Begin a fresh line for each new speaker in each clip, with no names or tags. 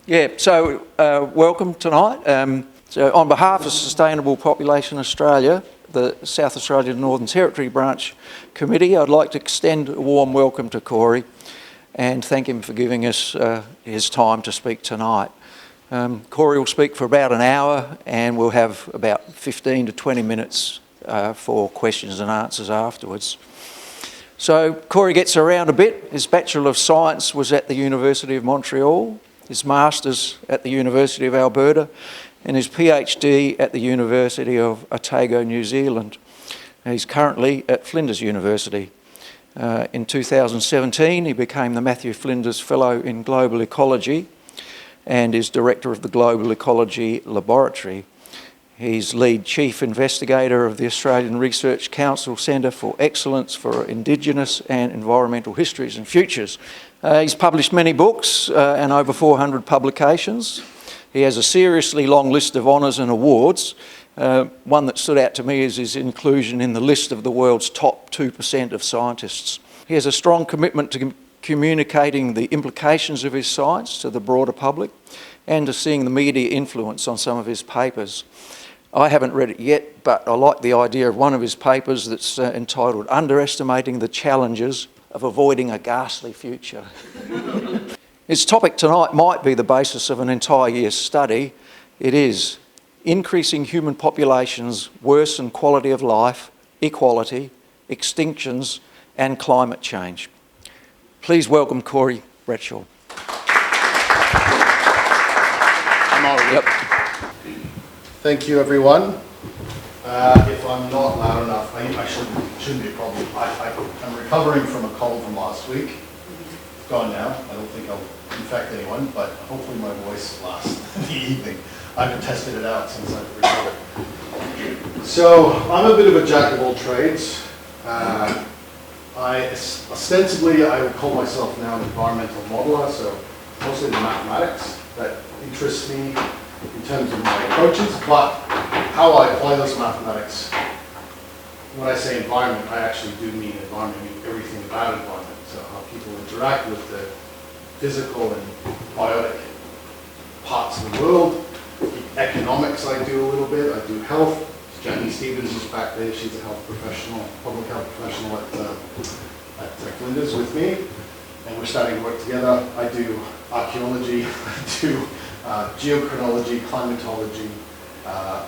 Welcome tonight. So on behalf of Sustainable Population Australia, the South Australian Northern Territory Branch Committee, I'd like to extend a warm welcome to Corey and thank him for giving us his time to speak tonight. Corey will speak for about an hour and we'll have about 15 to 20 minutes for questions and answers afterwards. So Corey gets around a bit. His Bachelor of Science was at the University of Montreal, his Masters at the University of Alberta, and his PhD at the University of Otago, New Zealand. He's currently at Flinders University. In 2017, he became the Matthew Flinders Fellow in Global Ecology and is Director of the Global Ecology Laboratory. He's lead chief investigator of the Australian Research Council Centre for Excellence for Indigenous and Environmental Histories and Futures. He's published many books and over 400 publications. He has a seriously long list of honours and awards. One that stood out to me is his inclusion in the list of the world's top 2% of scientists. He has a strong commitment to communicating the implications of his science to the broader public and to seeing the media influence on some of his papers. I haven't read it yet, but I like the idea of one of his papers that's entitled Underestimating the Challenges of Avoiding a Ghastly Future. His topic tonight might be the basis of an entire year's study. It is increasing human populations worsen quality of life, equality, extinctions and climate change. Please welcome Corey Bradshaw.
I'm all right.
Yep.
Thank you, everyone. If I'm not loud enough, I shouldn't be a problem. I'm recovering from a cold from last week. It's gone now. I don't think I'll infect anyone, but hopefully my voice lasts the evening. I haven't tested it out since I've recovered. So I'm a bit of a jack of all trades. Ostensibly, I would call myself now an environmental modeler, so mostly the mathematics that interests me in terms of my approaches, but how I apply those mathematics, when I say environment, I actually do mean environment, I mean everything about environment, so how people interact with the physical and biotic parts of the world. Economics I do a little bit, I do health. Jenny Stevens is back there, she's a health professional, public health professional at Flinders with me, and we're starting to work together. I do archaeology, I do geochronology, climatology,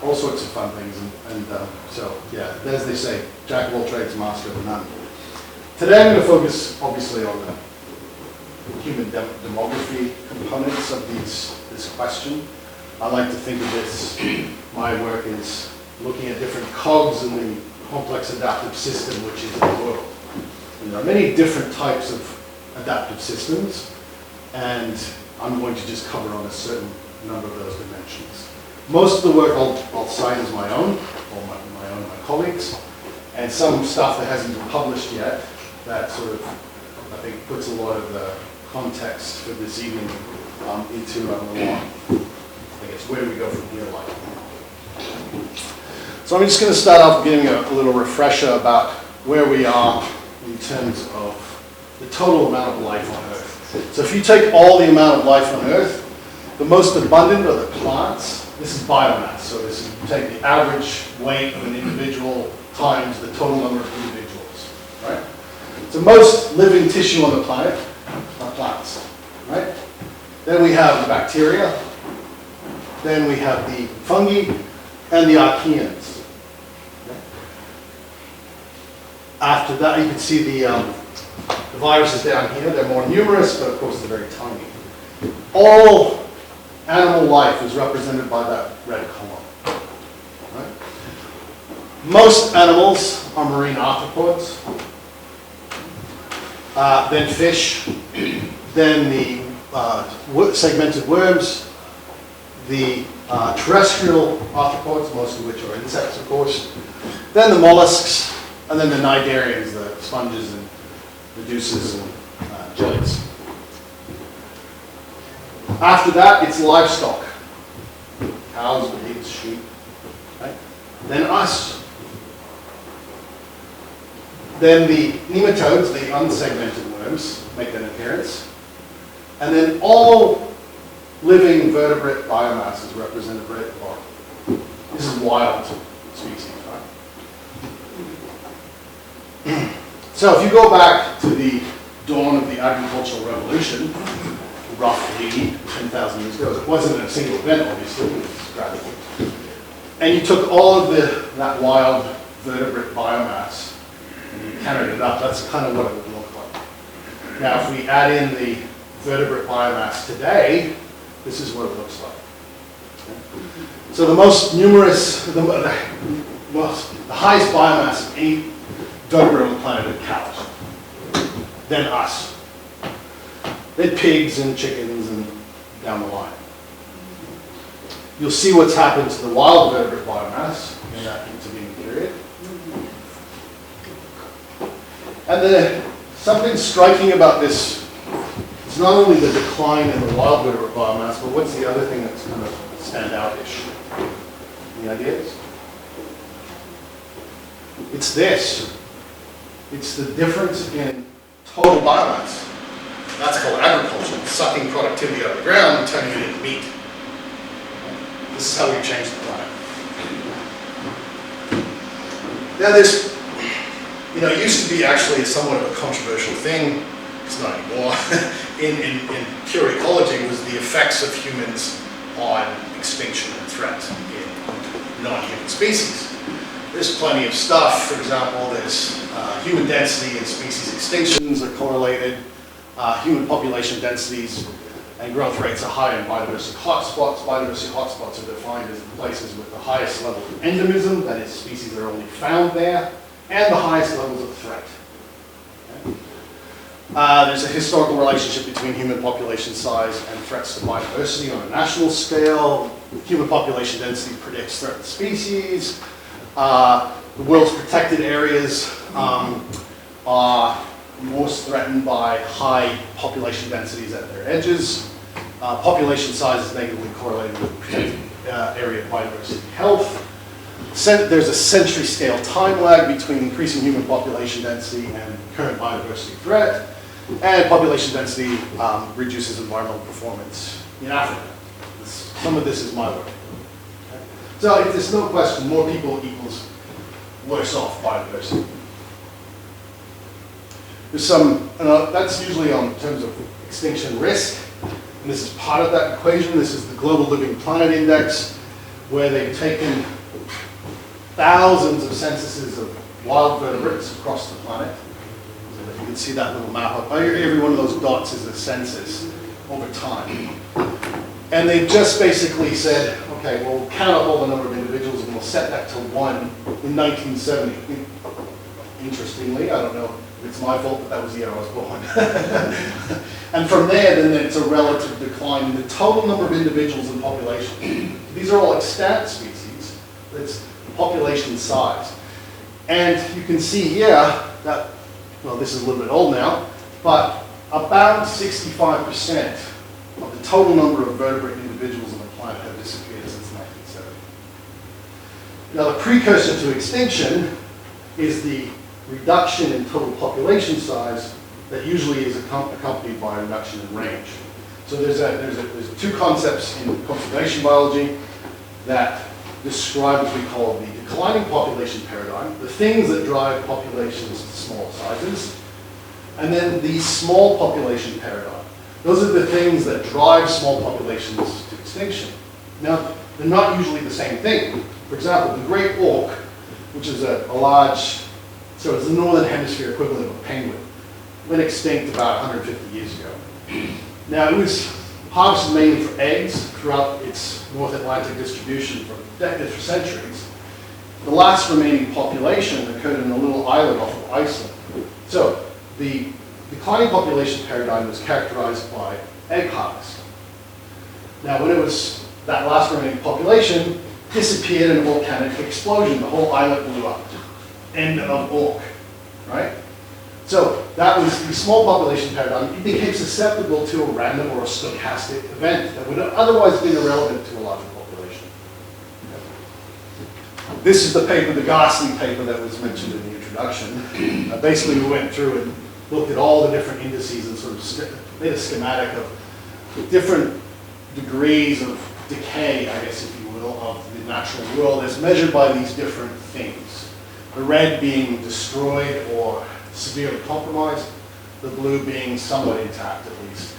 all sorts of fun things, so yeah, as they say, jack of all trades, master of none. Today I'm going to focus obviously on the human demography components of this question. I like to think of this, my work is looking at different cogs in the complex adaptive system which is the world. And there are many different types of adaptive systems, and I'm going to just cover on a certain number of those dimensions. Most of the work I'll cite as my own, or my colleagues, and some stuff that hasn't been published yet that sort of, I think, puts a lot of the context for this evening into I guess, where do we go from here like? So I'm just going to start off giving a little refresher about where we are in terms of the total amount of life on Earth. So if you take all the amount of life on Earth, the most abundant are the plants. This is biomass, so this is, you take the average weight of an individual times the total number of individuals, right? So most living tissue on the planet are plants, right? Then we have the bacteria, then we have the fungi, and the archaeans. After that, you can see the viruses down here. They're more numerous, but of course they're very tiny. All animal life is represented by that red column. Right? Most animals are marine arthropods, then fish, then the segmented worms, the terrestrial arthropods, most of which are insects, of course, then the mollusks, and then the cnidarians, the sponges and meduses and jellies. After that, it's livestock. Cows, pigs, sheep. Right? Then us. Then the nematodes, the unsegmented worms, make an appearance. And then all living vertebrate biomass is represented right at the bottom. This is wild species, right? So if you go back to the dawn of the agricultural revolution, roughly 10,000 years ago, it wasn't a single event, obviously, it was gradual. And you took all of that wild vertebrate biomass and you counted it up, that's kind of what it would look like. Now, if we add in the vertebrate biomass today, this is what it looks like. So the most numerous, the highest biomass of any vertebrate on the planet are cows, then us, then pigs and chickens and down the line. You'll see what's happened to the wild vertebrate biomass in that intervening period. And something striking about this is not only the decline in the wild vertebrate biomass, but what's the other thing that's kind of standout-ish? Any ideas? It's this. It's the difference in total biomass. That's called agriculture, sucking productivity out of the ground and turning it into meat. This is how we change the planet. Now this, it used to be actually somewhat of a controversial thing. It's not anymore. in pure ecology was the effects of humans on extinction and threat in non-human species. There's plenty of stuff. For example, there's human density and species extinctions are correlated. Human population densities and growth rates are high in biodiversity hotspots. Biodiversity hotspots are defined as the places with the highest level of endemism, that is, species that are only found there, and the highest levels of threat. Okay. There's a historical relationship between human population size and threats to biodiversity on a national scale. Human population density predicts threatened species. The world's protected areas are most threatened by high population densities at their edges. Population size is negatively correlated with protected area biodiversity health. There's a century scale time lag between increasing human population density and current biodiversity threat. And population density reduces environmental performance in Africa. Some of this is my work. Okay. So there's no question, more people equals worse off biodiversity. There's some, that's usually on terms of extinction risk, and this is part of that equation. This is the Global Living Planet Index, where they've taken thousands of censuses of wild vertebrates across the planet. So if you can see that little map up, every one of those dots is a census over time. And they've just basically said, okay, we'll count up all the number of individuals and we'll set that to 1 in 1970. Interestingly, I don't know. It's my fault that that was the year I was born. And from there, then it's a relative decline in the total number of individuals in population. These are all extant species. It's population size. And you can see here that, well, this is a little bit old now, but about 65% of the total number of vertebrate individuals on the planet have disappeared since 1970. Now, the precursor to extinction is the reduction in total population size that usually is accompanied by a reduction in range. So there's two concepts in conservation biology that describe what we call the declining population paradigm, the things that drive populations to small sizes, and then the small population paradigm. Those are the things that drive small populations to extinction. Now, they're not usually the same thing. For example, the great auk, which is a large, so it's the northern hemisphere equivalent of a penguin, went extinct about 150 years ago. Now, it was harvested mainly for eggs throughout its North Atlantic distribution for centuries. The last remaining population occurred in a little island off of Iceland. So the declining population paradigm was characterized by egg harvest. Now, when it was that last remaining population disappeared in a volcanic explosion, the whole island blew up. End of auk, right? So that was the small population paradigm. It became susceptible to a random or a stochastic event that would have otherwise been irrelevant to a larger population. This is the paper, the ghastly paper that was mentioned in the introduction. Basically, we went through and looked at all the different indices and sort of made a schematic of different degrees of decay, I guess if you will, of the natural world as measured by these different things. The red being destroyed or severely compromised, the blue being somewhat intact at least.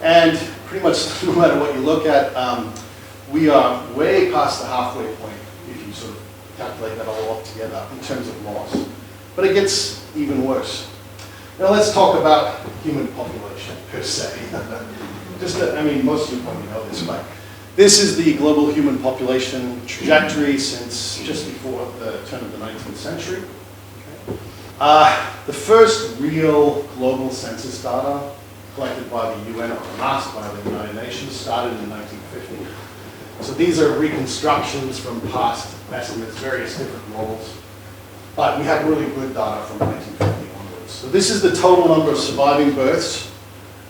And pretty much no matter what you look at, we are way past the halfway point if you sort of calculate that all up together in terms of loss. But it gets even worse. Now let's talk about human population per se. I mean, most of you probably know this, but this is the global human population trajectory since just before the turn of the 19th century. The first real global census data collected by the UN or amassed by the United Nations started in 1950. So these are reconstructions from past estimates, various different models. But we have really good data from 1950 onwards. So this is the total number of surviving births.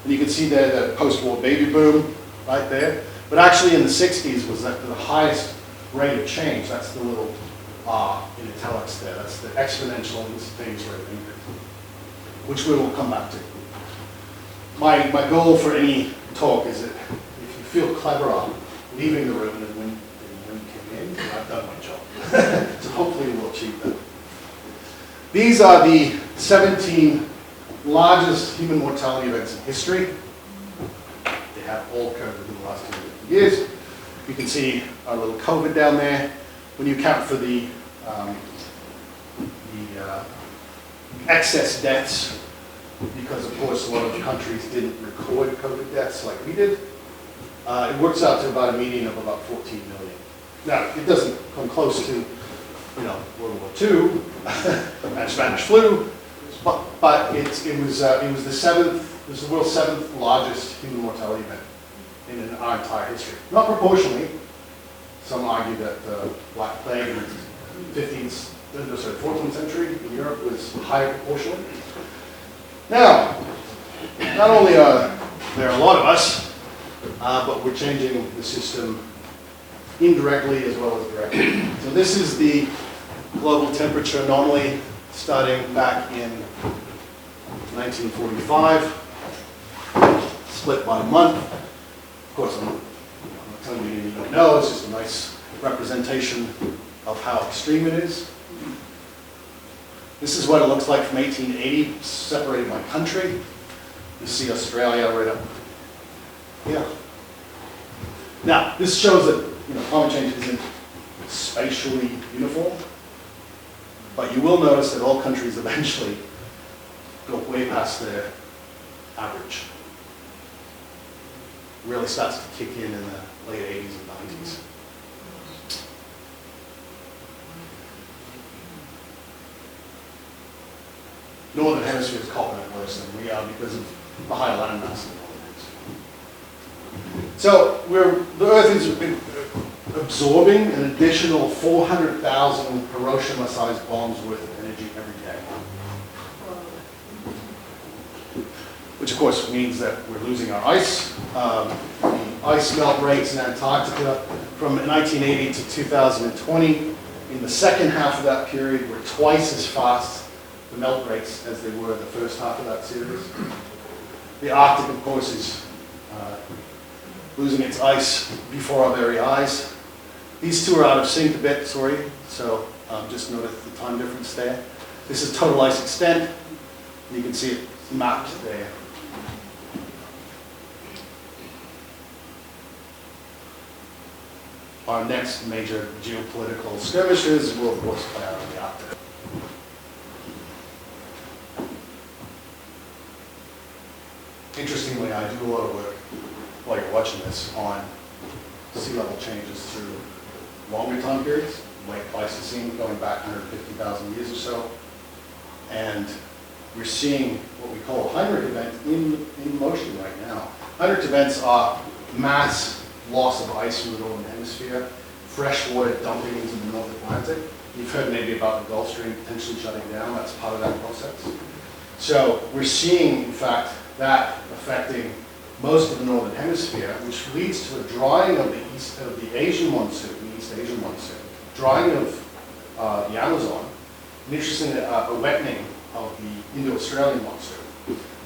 And you can see there the post-war baby boom right there. But actually in the 60s was at the highest rate of change. That's the little R in italics there. That's the exponential instantaneous rate of increase, which we will come back to. My goal for any talk is that if you feel cleverer leaving the room than when you came in, I've done my job. So hopefully we'll achieve that. These are the 17 largest human mortality events in history. They have all occurred within the last 250 years. You can see our little COVID down there. When you account for the excess deaths, because of course a lot of countries didn't record COVID deaths like we did, it works out to about a median of about 14 million. Now, it doesn't come close to, World War II and Spanish flu, but it was the world's seventh largest human mortality event in our entire history. Not proportionally. Some argue that the Black Plague in the 14th century in Europe was higher proportionally. Now, not only are there a lot of us, but we're changing the system indirectly as well as directly. So this is the global temperature anomaly starting back in 1945, split by month. Of course, I'm not telling you anything you don't know, it's just a nice representation of how extreme it is. This is what it looks like from 1880, separated by country. You see Australia right up here. Now, this shows that climate change isn't spatially uniform, but you will notice that all countries eventually go way past their average. It really starts to kick in the late 80s and 90s. Northern Hemisphere is coping it worse than we are because of the high land mass in the Northern Hemisphere. So the Earth is absorbing an additional 400,000 Hiroshima-sized bombs worth of energy every day. Which of course means that we're losing our ice. The ice melt rates in Antarctica from 1980 to 2020, in the second half of that period, were twice as fast the melt rates as they were in the first half of that series. The Arctic, of course, is losing its ice before our very eyes. These two are out of sync a bit, sorry, so just notice the time difference there. This is total ice extent. You can see it mapped there. Our next major geopolitical skirmishes will, of course, play out in the Arctic. Interestingly, I do a lot of work while you're watching this on sea level changes through longer time periods, like Pleistocene going back 150,000 years or so. And we're seeing what we call a Heinrich event in motion right now. Heinrich events are mass loss of ice from the Northern Hemisphere, freshwater dumping into the North Atlantic. You've heard maybe about the Gulf Stream potentially shutting down. That's part of that process. So we're seeing, in fact, that affecting most of the Northern Hemisphere, which leads to a drying of the Asian monsoon, the East Asian monsoon, drying of the Amazon, and interestingly, a wettening of the Indo-Australian monsoon.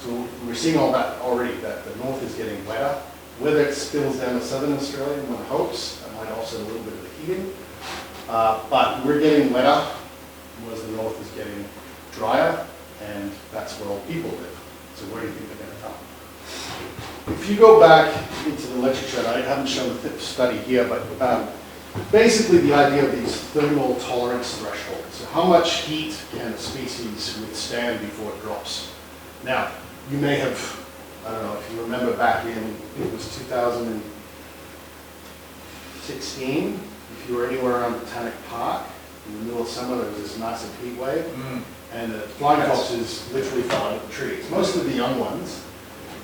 So we're seeing all that already, that the north is getting wetter Whether it spills down to southern Australia, one hopes, that might offset a little bit of the heating. But we're getting wetter, whereas the north is getting drier, and that's where all people live. So where do you think they're going to come? If you go back into the literature, and I haven't shown the study here, but basically the idea of these thermal tolerance thresholds. So how much heat can a species withstand before it drops? Now, you may have, I don't know if you remember back in, it was 2016, if you were anywhere around Botanic Park, in the middle of summer there was this massive heat wave, and the flying foxes literally fell out of the trees. Most of the young ones,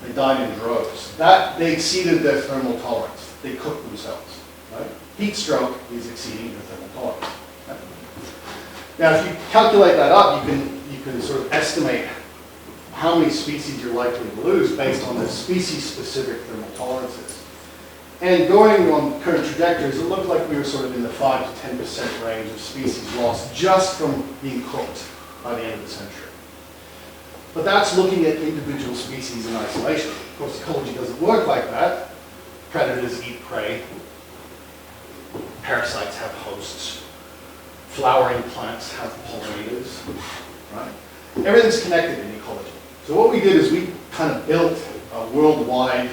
they died in droves. They exceeded their thermal tolerance. They cooked themselves, right? Heat stroke is exceeding your thermal tolerance. Right? Now, if you calculate that up, you can sort of estimate how many species you're likely to lose based on the species-specific thermal tolerances. And going on current trajectories, it looked like we were sort of in the 5 to 10% range of species lost just from being cooked by the end of the century. But that's looking at individual species in isolation. Of course, ecology doesn't work like that. Predators eat prey. Parasites have hosts. Flowering plants have pollinators, right? Everything's connected in ecology. So what we did is we kind of built a worldwide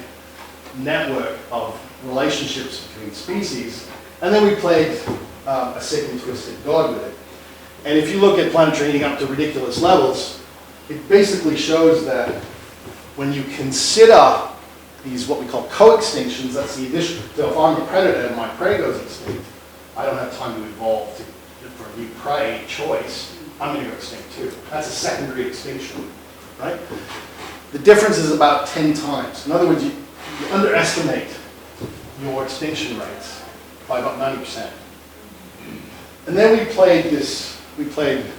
network of relationships between species, and then we played a sick and twisted God with it. And if you look at planetary heating up to ridiculous levels, it basically shows that when you consider these what we call co-extinctions, that's the addition. So if I'm a predator and my prey goes extinct, I don't have time to evolve for a new prey choice. I'm going to go extinct too. That's a secondary extinction, right? The difference is about 10 times. In other words, you underestimate your extinction rates by about 90%. And then we played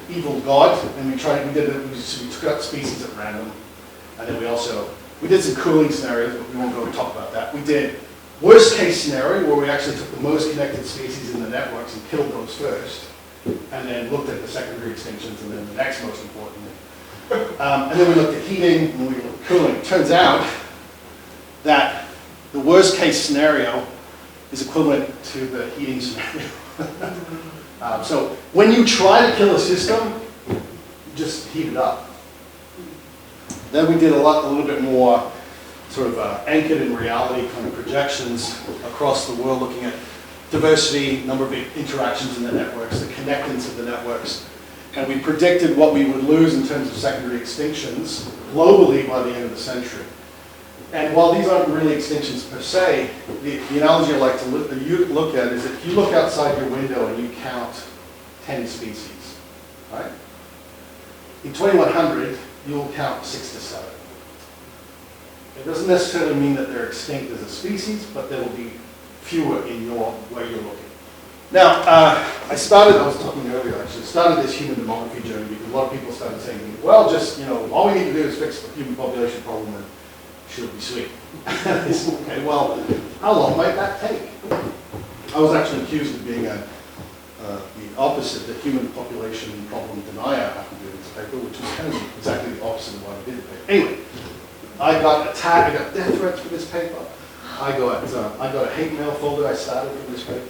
evil God, and we took out species at random, and then we did some cooling scenarios, but we won't go and talk about that. We did worst case scenario, where we actually took the most connected species in the networks and killed those first, and then looked at the secondary extinctions, and then the next most important. And then we looked at heating, and we looked at cooling. It turns out that the worst case scenario is equivalent to the heating scenario. So when you try to kill a system, you just heat it up. Then we did a little bit more sort of anchored in reality kind of projections across the world, looking at diversity, number of interactions in the networks, the connectance of the networks. And we predicted what we would lose in terms of secondary extinctions globally by the end of the century. And while these aren't really extinctions per se, the analogy I like to look at is that if you look outside your window and you count 10 species, right? In 2100, you'll count 6 to 7. It doesn't necessarily mean that they're extinct as a species, but there will be fewer in where you're looking. Now, I was talking earlier actually, started this human demography journey because a lot of people started saying, well, just, all we need to do is fix the human population problem and she'll be sweet. Okay, well, how long might that take? I was actually accused of being the opposite, the human population problem denier after doing this paper, which was kind of exactly the opposite of what I did the paper. Anyway, I got attacked, I got death threats for this paper. I got a hate mail folder I started for this paper.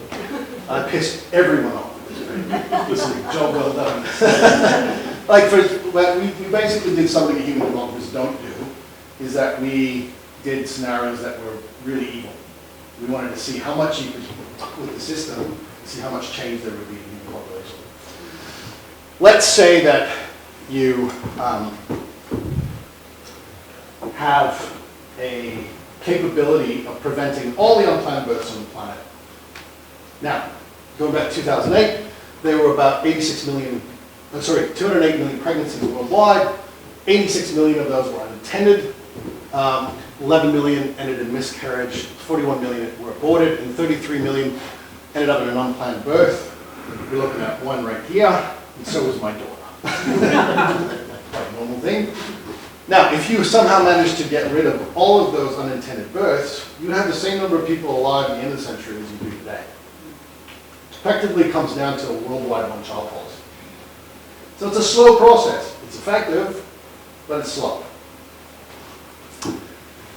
I pissed everyone off with this paper. Listen, job well done. We basically did something human demographers don't do, is that we did scenarios that were really evil. We wanted to see how much you could fuck with the system and see how much change there would be in the population. Let's say that you have a capability of preventing all the unplanned births on the planet. Now, going back to 2008, there were about 208 million pregnancies worldwide. 86 million of those were unintended. 11 million ended in miscarriage. 41 million were aborted, and 33 million ended up in an unplanned birth. We're looking at one right here, and so was my daughter. Quite a normal thing. Now, if you somehow managed to get rid of all of those unintended births, you have the same number of people alive at the end of the century as you do today. It effectively comes down to a worldwide one-child policy. So it's a slow process. It's effective, but it's slow.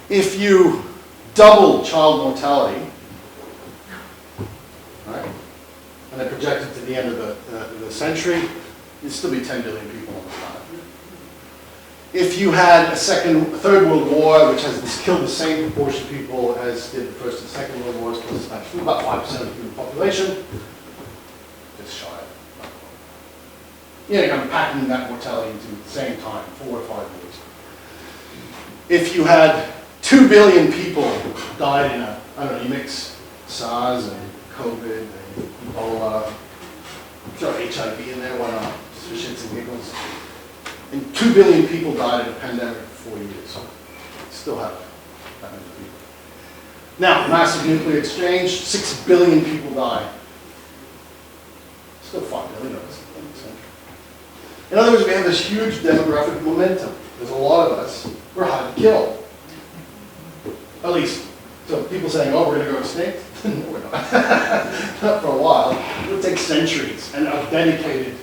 If you double child mortality, right? And they're projected to the end of the century, there'd still be 10 billion people on the planet. If you had a third world war, which has killed the same proportion of people as did the first and second world wars, plus Spanish flu, about 5% of the human population, just shy of. Yeah, you're kind of packing that mortality into the same time, 4 or 5 years. If you had 2 billion people died in a, I don't know, you mix SARS and COVID and Ebola, throw HIV in there, why not? Just for shits and giggles. And 2 billion people died in a pandemic for 4 years. Still have that many people. Now, massive nuclear exchange, 6 billion people die. Still 5 billion of us. In other words, we have this huge demographic momentum. There's a lot of us. We're hard to kill. At least, so people saying, oh, we're going to go extinct? No, we're not. Not for a while. It'll take centuries and of dedicated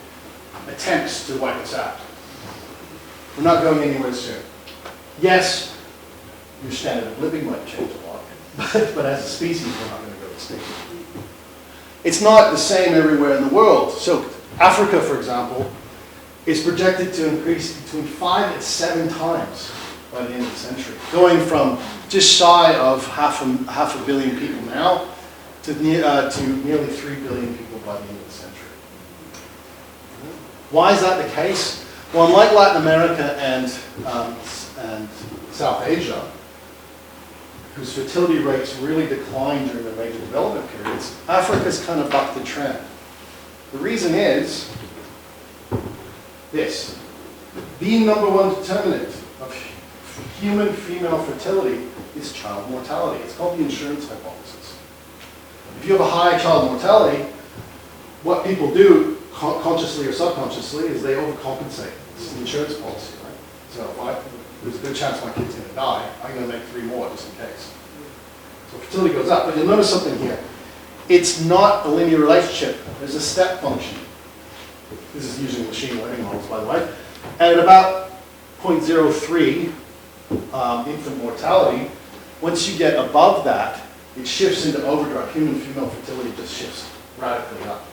attempts to wipe us out. We're not going anywhere soon. Yes, your standard of living might change a lot, but as a species, we're not going to go extinct. It's not the same everywhere in the world. So Africa, for example, is projected to increase between 5 and 7 times by the end of the century, going from just shy of half a billion people now to nearly 3 billion people by the end of the century. Why is that the case? Well, unlike Latin America and South Asia, whose fertility rates really declined during the major development periods, Africa's kind of bucked the trend. The reason is this. The number one determinant of human female fertility is child mortality. It's called the insurance hypothesis. If you have a high child mortality, what people do, consciously or subconsciously, is they overcompensate. This is an insurance policy, right? So if there's a good chance my kid's going to die, I'm going to make 3 more just in case. So fertility goes up. But you'll notice something here. It's not a linear relationship. There's a step function. This is using machine learning models, by the way. And at about 0.03 infant mortality, once you get above that, it shifts into overdrive. Human female fertility just shifts radically up.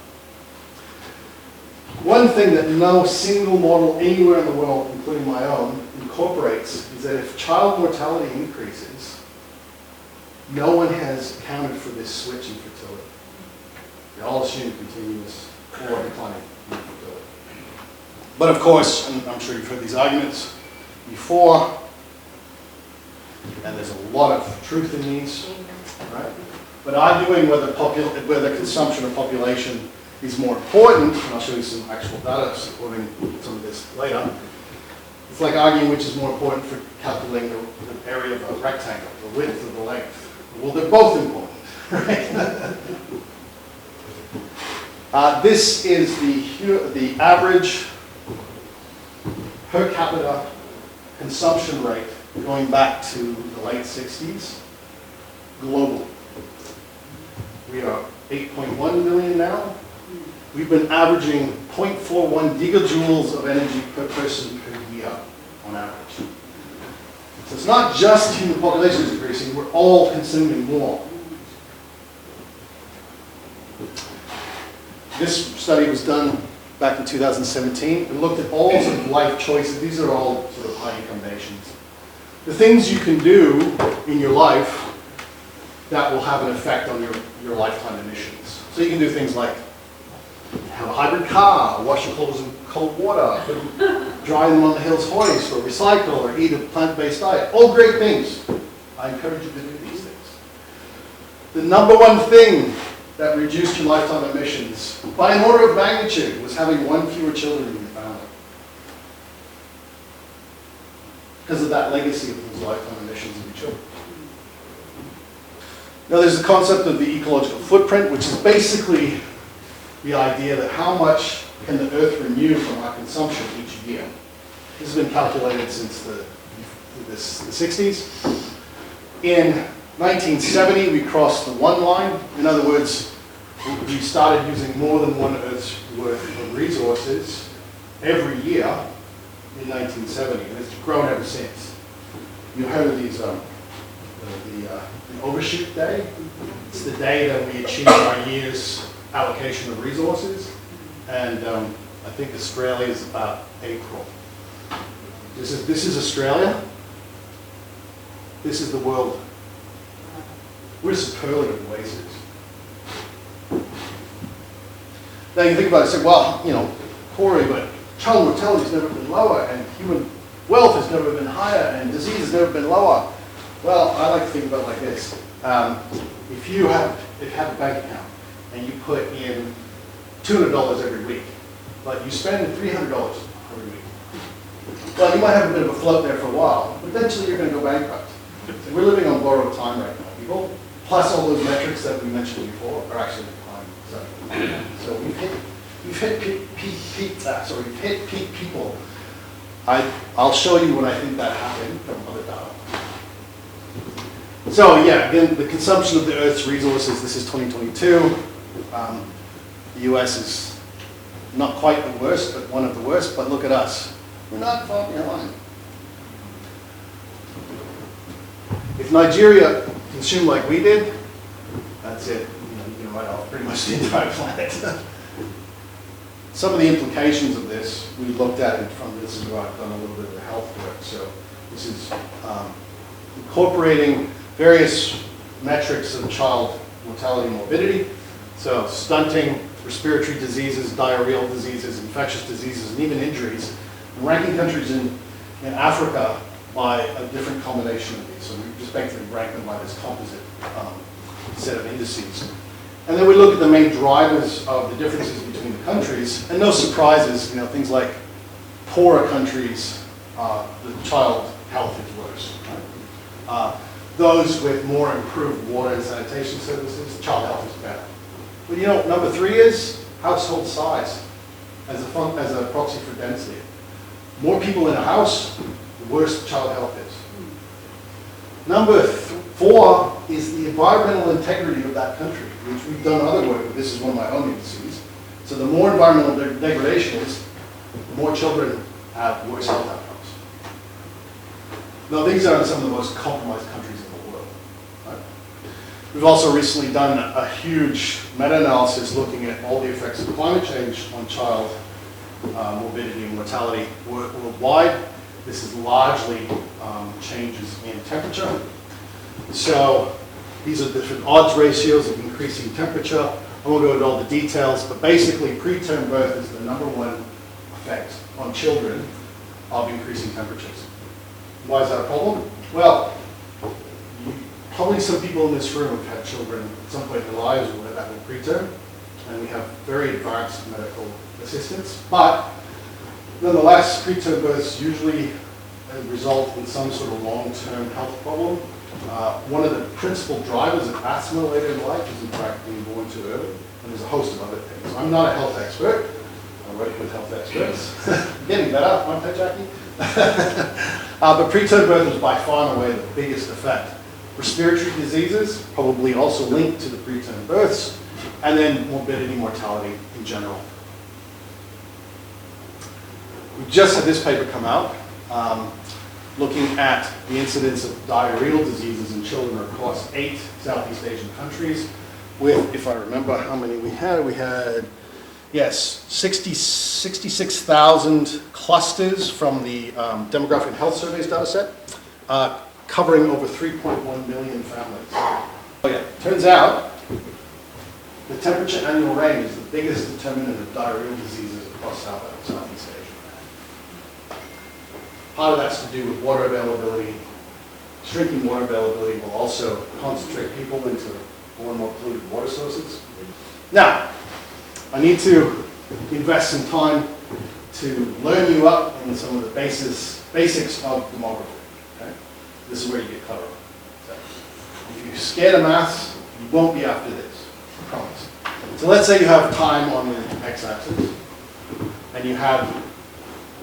One thing that no single model anywhere in the world, including my own, incorporates is that if child mortality increases, no one has accounted for this switch in fertility. They all assume continuous or declining fertility. But of course, and I'm sure you've heard these arguments before, and there's a lot of truth in these, right? But arguing whether consumption or population is more important, and I'll show you some actual data supporting some of this later. It's like arguing which is more important for calculating the area of a rectangle, the width or the length. Well, they're both important, right? This is the average per capita consumption rate going back to the late 60s, globally. We are 8.1 million now. We've been averaging 0.41 gigajoules of energy per person per year on average. So it's not just human population is increasing, we're all consuming more. This study was done back in 2017 and looked at all sort of life choices. These are all sort of high income nations. The things you can do in your life that will have an effect on your lifetime emissions. So you can do things like have a hybrid car, wash your clothes in cold water, dry them on the Hills hoist, or recycle, or eat a plant-based diet. All great things. I encourage you to do these things. The number one thing that reduced your lifetime emissions by an order of magnitude was having 1 fewer children in your family. Because of that legacy of those lifetime emissions of your children. Now there's the concept of the ecological footprint, which is basically the idea that how much can the Earth renew from our consumption each year. This has been calculated since the 60s. In 1970, we crossed the 1 line. In other words, we started using more than 1 Earth's worth of resources every year in 1970, and it's grown ever since. You heard of these the overshoot day. It's the day that we achieve our year's allocation of resources. And I think Australia is about April. This is Australia. This is the world. We're superlative oasis. Now you think about it, say, well, you know, Corey, but child mortality has never been lower, and human wealth has never been higher, and disease has never been lower. Well, I like to think about it like this. If you have a bank account and you put in $200 every week, but you spend $300 every week, well, you might have a bit of a float there for a while, but eventually you're going to go bankrupt. So we're living on borrowed time right now, people. Plus all those metrics that we mentioned before are actually declining. So we've hit peak people. I'll show you when I think that happened from other data. So yeah, again, the consumption of the Earth's resources, this is 2022. The US is not quite the worst, but one of the worst, but look at us. We're not far behind. If Nigeria consumed like we did, that's it. You can write off pretty much the entire planet. Some of the implications of this, we looked at it from, this is where I've done a little bit of the health work. So this is incorporating various metrics of child mortality and morbidity. So stunting, respiratory diseases, diarrheal diseases, infectious diseases, and even injuries. And ranking countries in Africa by a different combination of these. So we just basically rank them by this composite set of indices. And then we look at the main drivers of the differences between the countries, and no surprises, things like poorer countries, the child health is worse. Right? Those with more improved water and sanitation services, child health is better. But number 3 is household size as a proxy for density. More people in a house, the worse child health is. Number 4 is the environmental integrity of that country, which we've done other work, but this is one of my own indices. So the more environmental degradation is, the more children have worse health outcomes. Now these are some of the most compromised countries in the world. Right? We've also recently done a huge meta-analysis looking at all the effects of climate change on child morbidity and mortality worldwide. This is largely changes in temperature. So these are different odds ratios of increasing temperature. I won't go into all the details, but basically preterm birth is the #1 effect on children of increasing temperatures. Why is that a problem? Well, probably some people in this room have had children at some point in their lives that were preterm, and we have very advanced medical assistance. But nonetheless, preterm births usually result in some sort of long-term health problem. One of the principal drivers of asthma later in life is in fact being born too early, and there's a host of other things. I'm not a health expert. I work with health experts. Getting better, aren't I, Jackie? But preterm birth is by far and away the biggest effect. Respiratory diseases, probably also linked to the preterm births, and then morbidity, mortality in general. We just had this paper come out looking at the incidence of diarrheal diseases in children across 8 Southeast Asian countries with, if I remember how many we had, yes, 66,000 clusters from the Demographic and Health Surveys data set, covering over 3.1 million families. Oh yeah, turns out the temperature annual range is the biggest determinant of diarrheal diseases across Southeast Asia. Part of that's to do with water availability. Shrinking water availability will also concentrate people into more and more polluted water sources. Now, I need to invest some time to learn you up in some of the basics of demography. Okay? This is where you get clever. So, if you're scared of maths, you won't be after this, I promise. So let's say you have time on the x-axis, and you have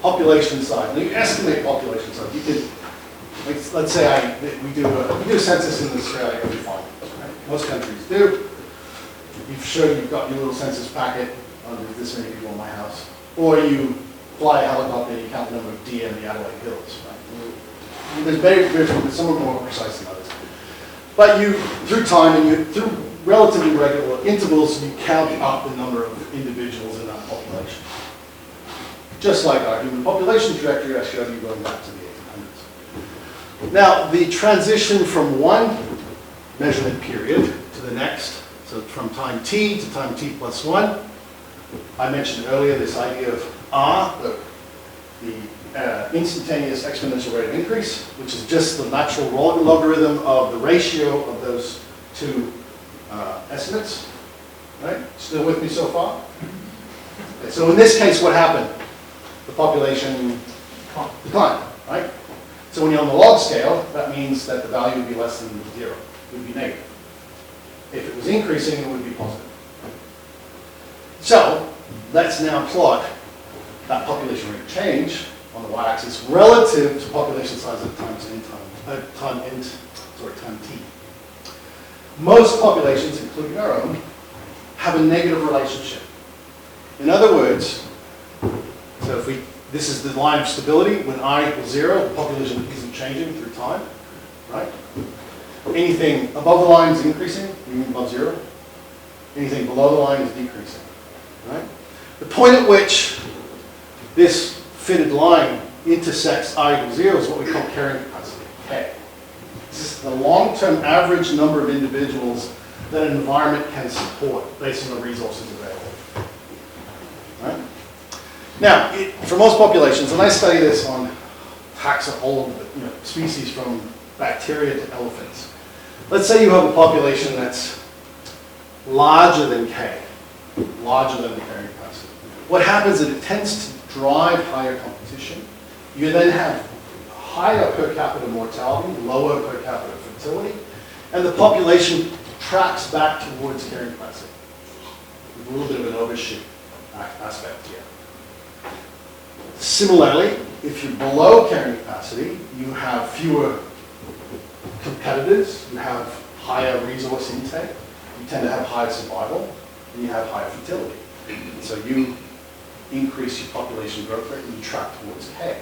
population size. Now you estimate population size. You could, let's say we do a census in Australia every 5 years. Right? Most countries do. You've shown you've got your little census packet. There's this many people in my house. Or you fly a helicopter and you count the number of deer in the Adelaide hills. Right? There's very different, but some are more precise than others. But you, through time and through relatively regular intervals, you count up the number of individuals in that population. Just like our human population trajectory I showed you going back to the 1800s. Now, the transition from one measurement period to the next, so from time t to time t plus 1, I mentioned earlier this idea of r, the instantaneous exponential rate of increase, which is just the natural logarithm of the ratio of those two estimates. Right? Still with me so far? Okay, so in this case, what happened? The population declined, right? So when you're on the log scale, that means that the value would be less than 0. It would be negative. If it was increasing, it would be positive. So let's now plot that population rate of change on the y-axis relative to population size at time t. Most populations, including our own, have a negative relationship. In other words, so if this is the line of stability. When I equals 0, the population isn't changing through time, right? Anything above the line is increasing, meaning above 0. Anything below the line is decreasing, right? The point at which this fitted line intersects I equals 0 is what we call carrying capacity, K. This is the long-term average number of individuals that an environment can support based on the resources available. Right? Now, for most populations, and I study this on all of the species from bacteria to elephants. Let's say you have a population that's larger than K, larger than the carrying capacity. What happens is it tends to drive higher competition. You then have higher per capita mortality, lower per capita fertility, and the population tracks back towards carrying capacity. With a little bit of an overshoot aspect here. Similarly, if you're below carrying capacity, you have fewer competitors, you have higher resource intake, you tend to have higher survival, and you have higher fertility. So you increase your population growth rate and you track towards K.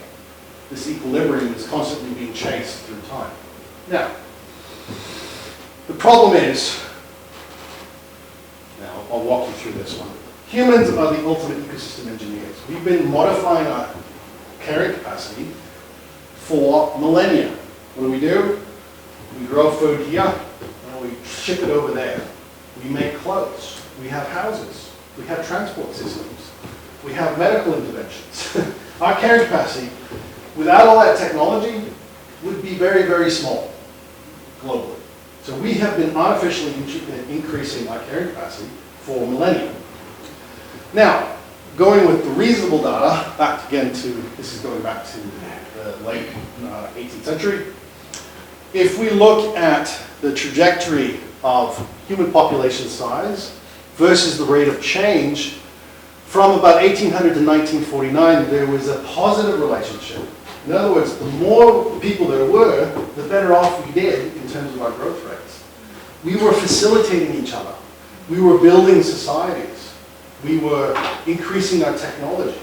This equilibrium is constantly being chased through time. Now, the problem is, now I'll walk you through this one. Humans are the ultimate ecosystem engineers. We've been modifying our carrying capacity for millennia. What do? We grow food here, and we ship it over there. We make clothes. We have houses. We have transport systems. We have medical interventions. Our carrying capacity, without all that technology, would be very, very small globally. So we have been artificially increasing our carrying capacity for millennia. Now, going with the reasonable data, back again to, this is going back to the late 18th century. If we look at the trajectory of human population size versus the rate of change, from about 1800 to 1949, there was a positive relationship. In other words, the more people there were, the better off we did in terms of our growth rates. We were facilitating each other. We were building societies. We were increasing our technology.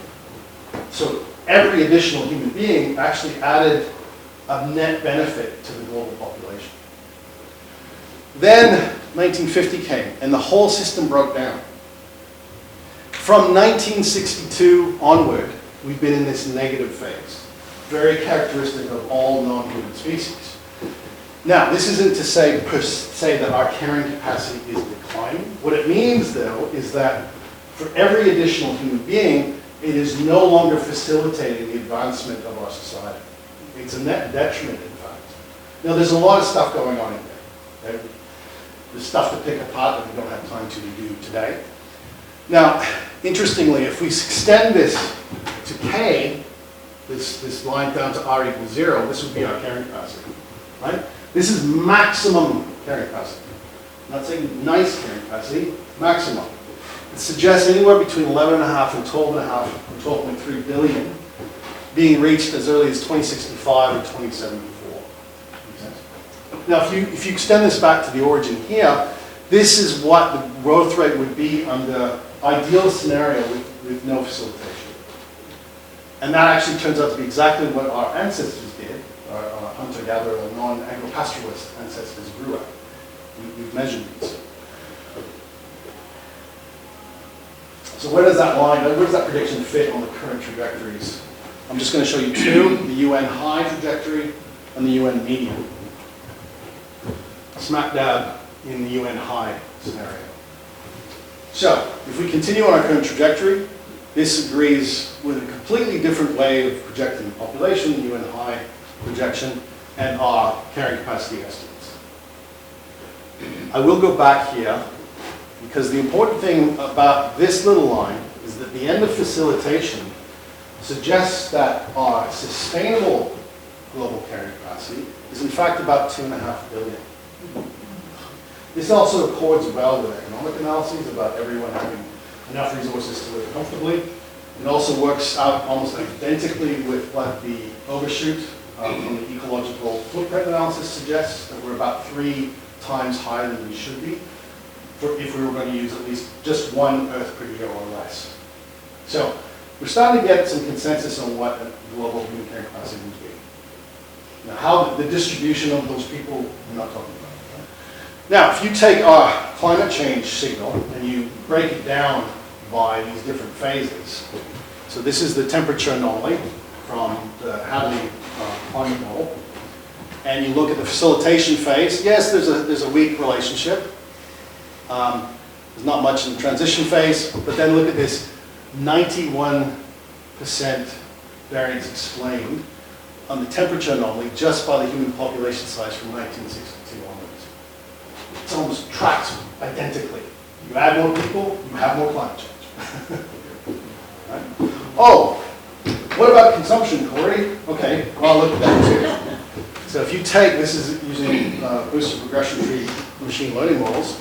So every additional human being actually added a net benefit to the global population. Then 1950 came and the whole system broke down. From 1962 onward, we've been in this negative phase, very characteristic of all non-human species. Now, this isn't to say per se that our carrying capacity is declining. What it means, though, is that for every additional human being, it is no longer facilitating the advancement of our society. It's a net detriment, in fact. Now, there's a lot of stuff going on in there. Okay? There's stuff to pick apart that we don't have time to do today. Now, interestingly, if we extend this to K, this line down to R equals 0, this would be our carrying capacity, right? This is maximum carrying capacity. I'm not saying nice carrying capacity, maximum. It suggests anywhere between 11.5 and 12.5 and 12.3 billion being reached as early as 2065 or 2074. Now, if you extend this back to the origin here, this is what the growth rate would be under ideal scenario with no facilitation. And that actually turns out to be exactly what our ancestors did, our hunter hunter-gatherer, non-agro-pastoralist ancestors grew at. We've measured these. So where does that line, where does that prediction fit on the current trajectories? I'm just going to show you two, the UN high trajectory and the UN medium. Smack dab in the UN high scenario. So, if we continue on our current trajectory, this agrees with a completely different way of projecting the population, the UN high projection, and our carrying capacity estimates. I will go back here, because the important thing about this little line is that the end of facilitation suggests that our sustainable global carrying capacity is in fact about 2.5 billion. This also accords well with economic analyses about everyone having enough resources to live comfortably. It also works out almost identically with what the overshoot from the ecological footprint analysis suggests, that we're about 3 times higher than we should be if we were going to use at least just 1 Earth per year or less. So we're starting to get some consensus on what a global human carrying capacity would be. Now, how the distribution of those people, we're not talking about. Now, if you take our climate change signal and you break it down by these different phases, so this is the temperature anomaly from the Adelaide climate model, and you look at the facilitation phase, yes, there's a weak relationship. There's not much in the transition phase, but then look at this 91% variance explained on the temperature anomaly just by the human population size from 1962 onwards. It's almost tracks identically. You add more people, you have more climate change. Right? Oh, what about consumption, Corey? Okay, well, I'll look at that too. So if you take, this is using boosted regression tree machine learning models,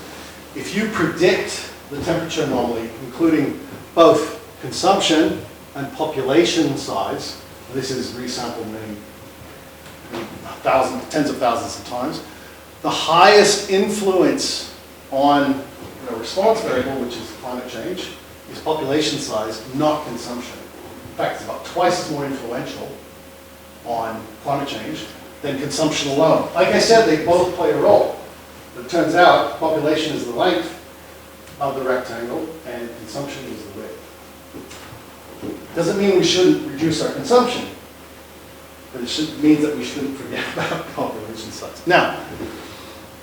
if you predict the temperature anomaly, including both consumption and population size, this is resampled many thousands, tens of thousands of times, the highest influence on the response variable, which is climate change, is population size, not consumption. In fact, it's about twice as more influential on climate change than consumption alone. Like I said, they both play a role. But it turns out population is the length of the rectangle and consumption is the width. Doesn't mean we shouldn't reduce our consumption, but it means that we shouldn't forget about population size. Now,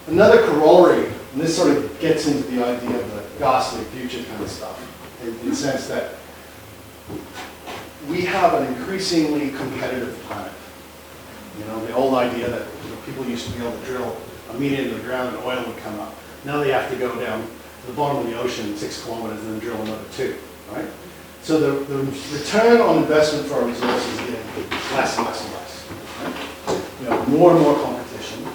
another corollary, and this sort of gets into the idea of the ghastly future kind of stuff, in the sense that we have an increasingly competitive planet. You know, the old idea that people used to be able to drill a meter into the ground and oil would come up. Now they have to go down to the bottom of the ocean 6 kilometers and then drill another 2, right? So the return on investment for our resources is getting less and less and less. Right? You know, more and more competition.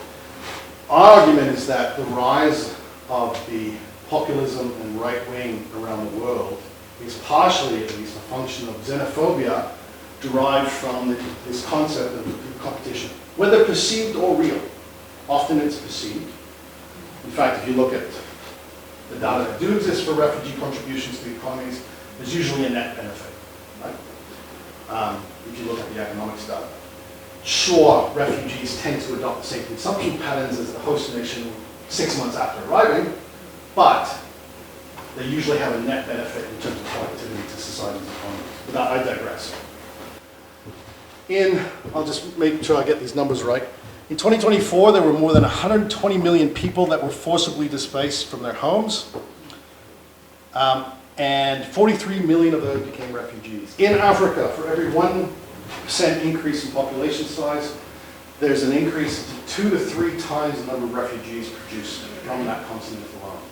Our argument is that the rise of the populism and right wing around the world is partially, at least, a function of xenophobia derived from this concept of competition, whether perceived or real. Often it's perceived. In fact, if you look at the data that do exist for refugee contributions to the economies, there's usually a net benefit, right? If you look at the economics data. Sure, refugees tend to adopt the same consumption patterns as the host nation 6 months after arriving, but they usually have a net benefit in terms of productivity to society's economies. But I digress. I'll just make sure I get these numbers right. In 2024, there were more than 120 million people that were forcibly displaced from their homes, and 43 million of those became refugees. In Africa, for every 1% increase in population size, there's an increase of 2 to 3 times the number of refugees produced from that continent alone.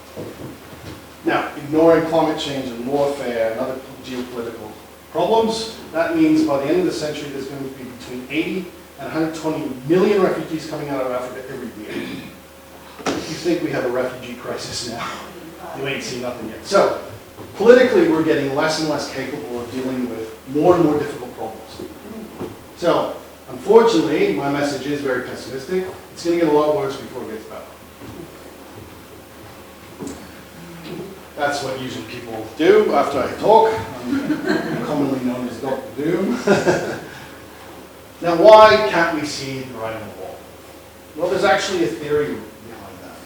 Now, ignoring climate change and warfare and other geopolitical problems, that means by the end of the century, there's going to be between 80 and 120 million refugees coming out of Africa every year. If you think we have a refugee crisis now, you ain't seen nothing yet. So, politically, we're getting less and less capable of dealing with more and more difficult problems. So, unfortunately, my message is very pessimistic. It's going to get a lot worse before it gets better. That's what usually people do after I talk. I'm commonly known as Dr. Doom. Now, why can't we see the writing on the wall? Well, there's actually a theory behind that.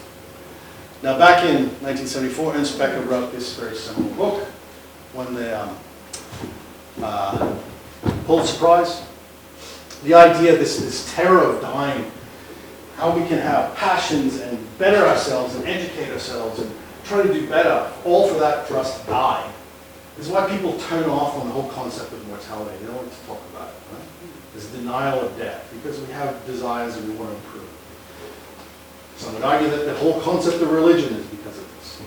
Now, back in 1974, Ernst Becker wrote this very seminal book, won the Pulitzer Prize. The idea, this terror of dying, how we can have passions and better ourselves and educate ourselves and try to do better, all for us to die, is why people turn off on the whole concept of mortality. They don't want to talk about it, right? This denial of death, because we have desires and we want to improve. Some would argue that the whole concept of religion is because of this.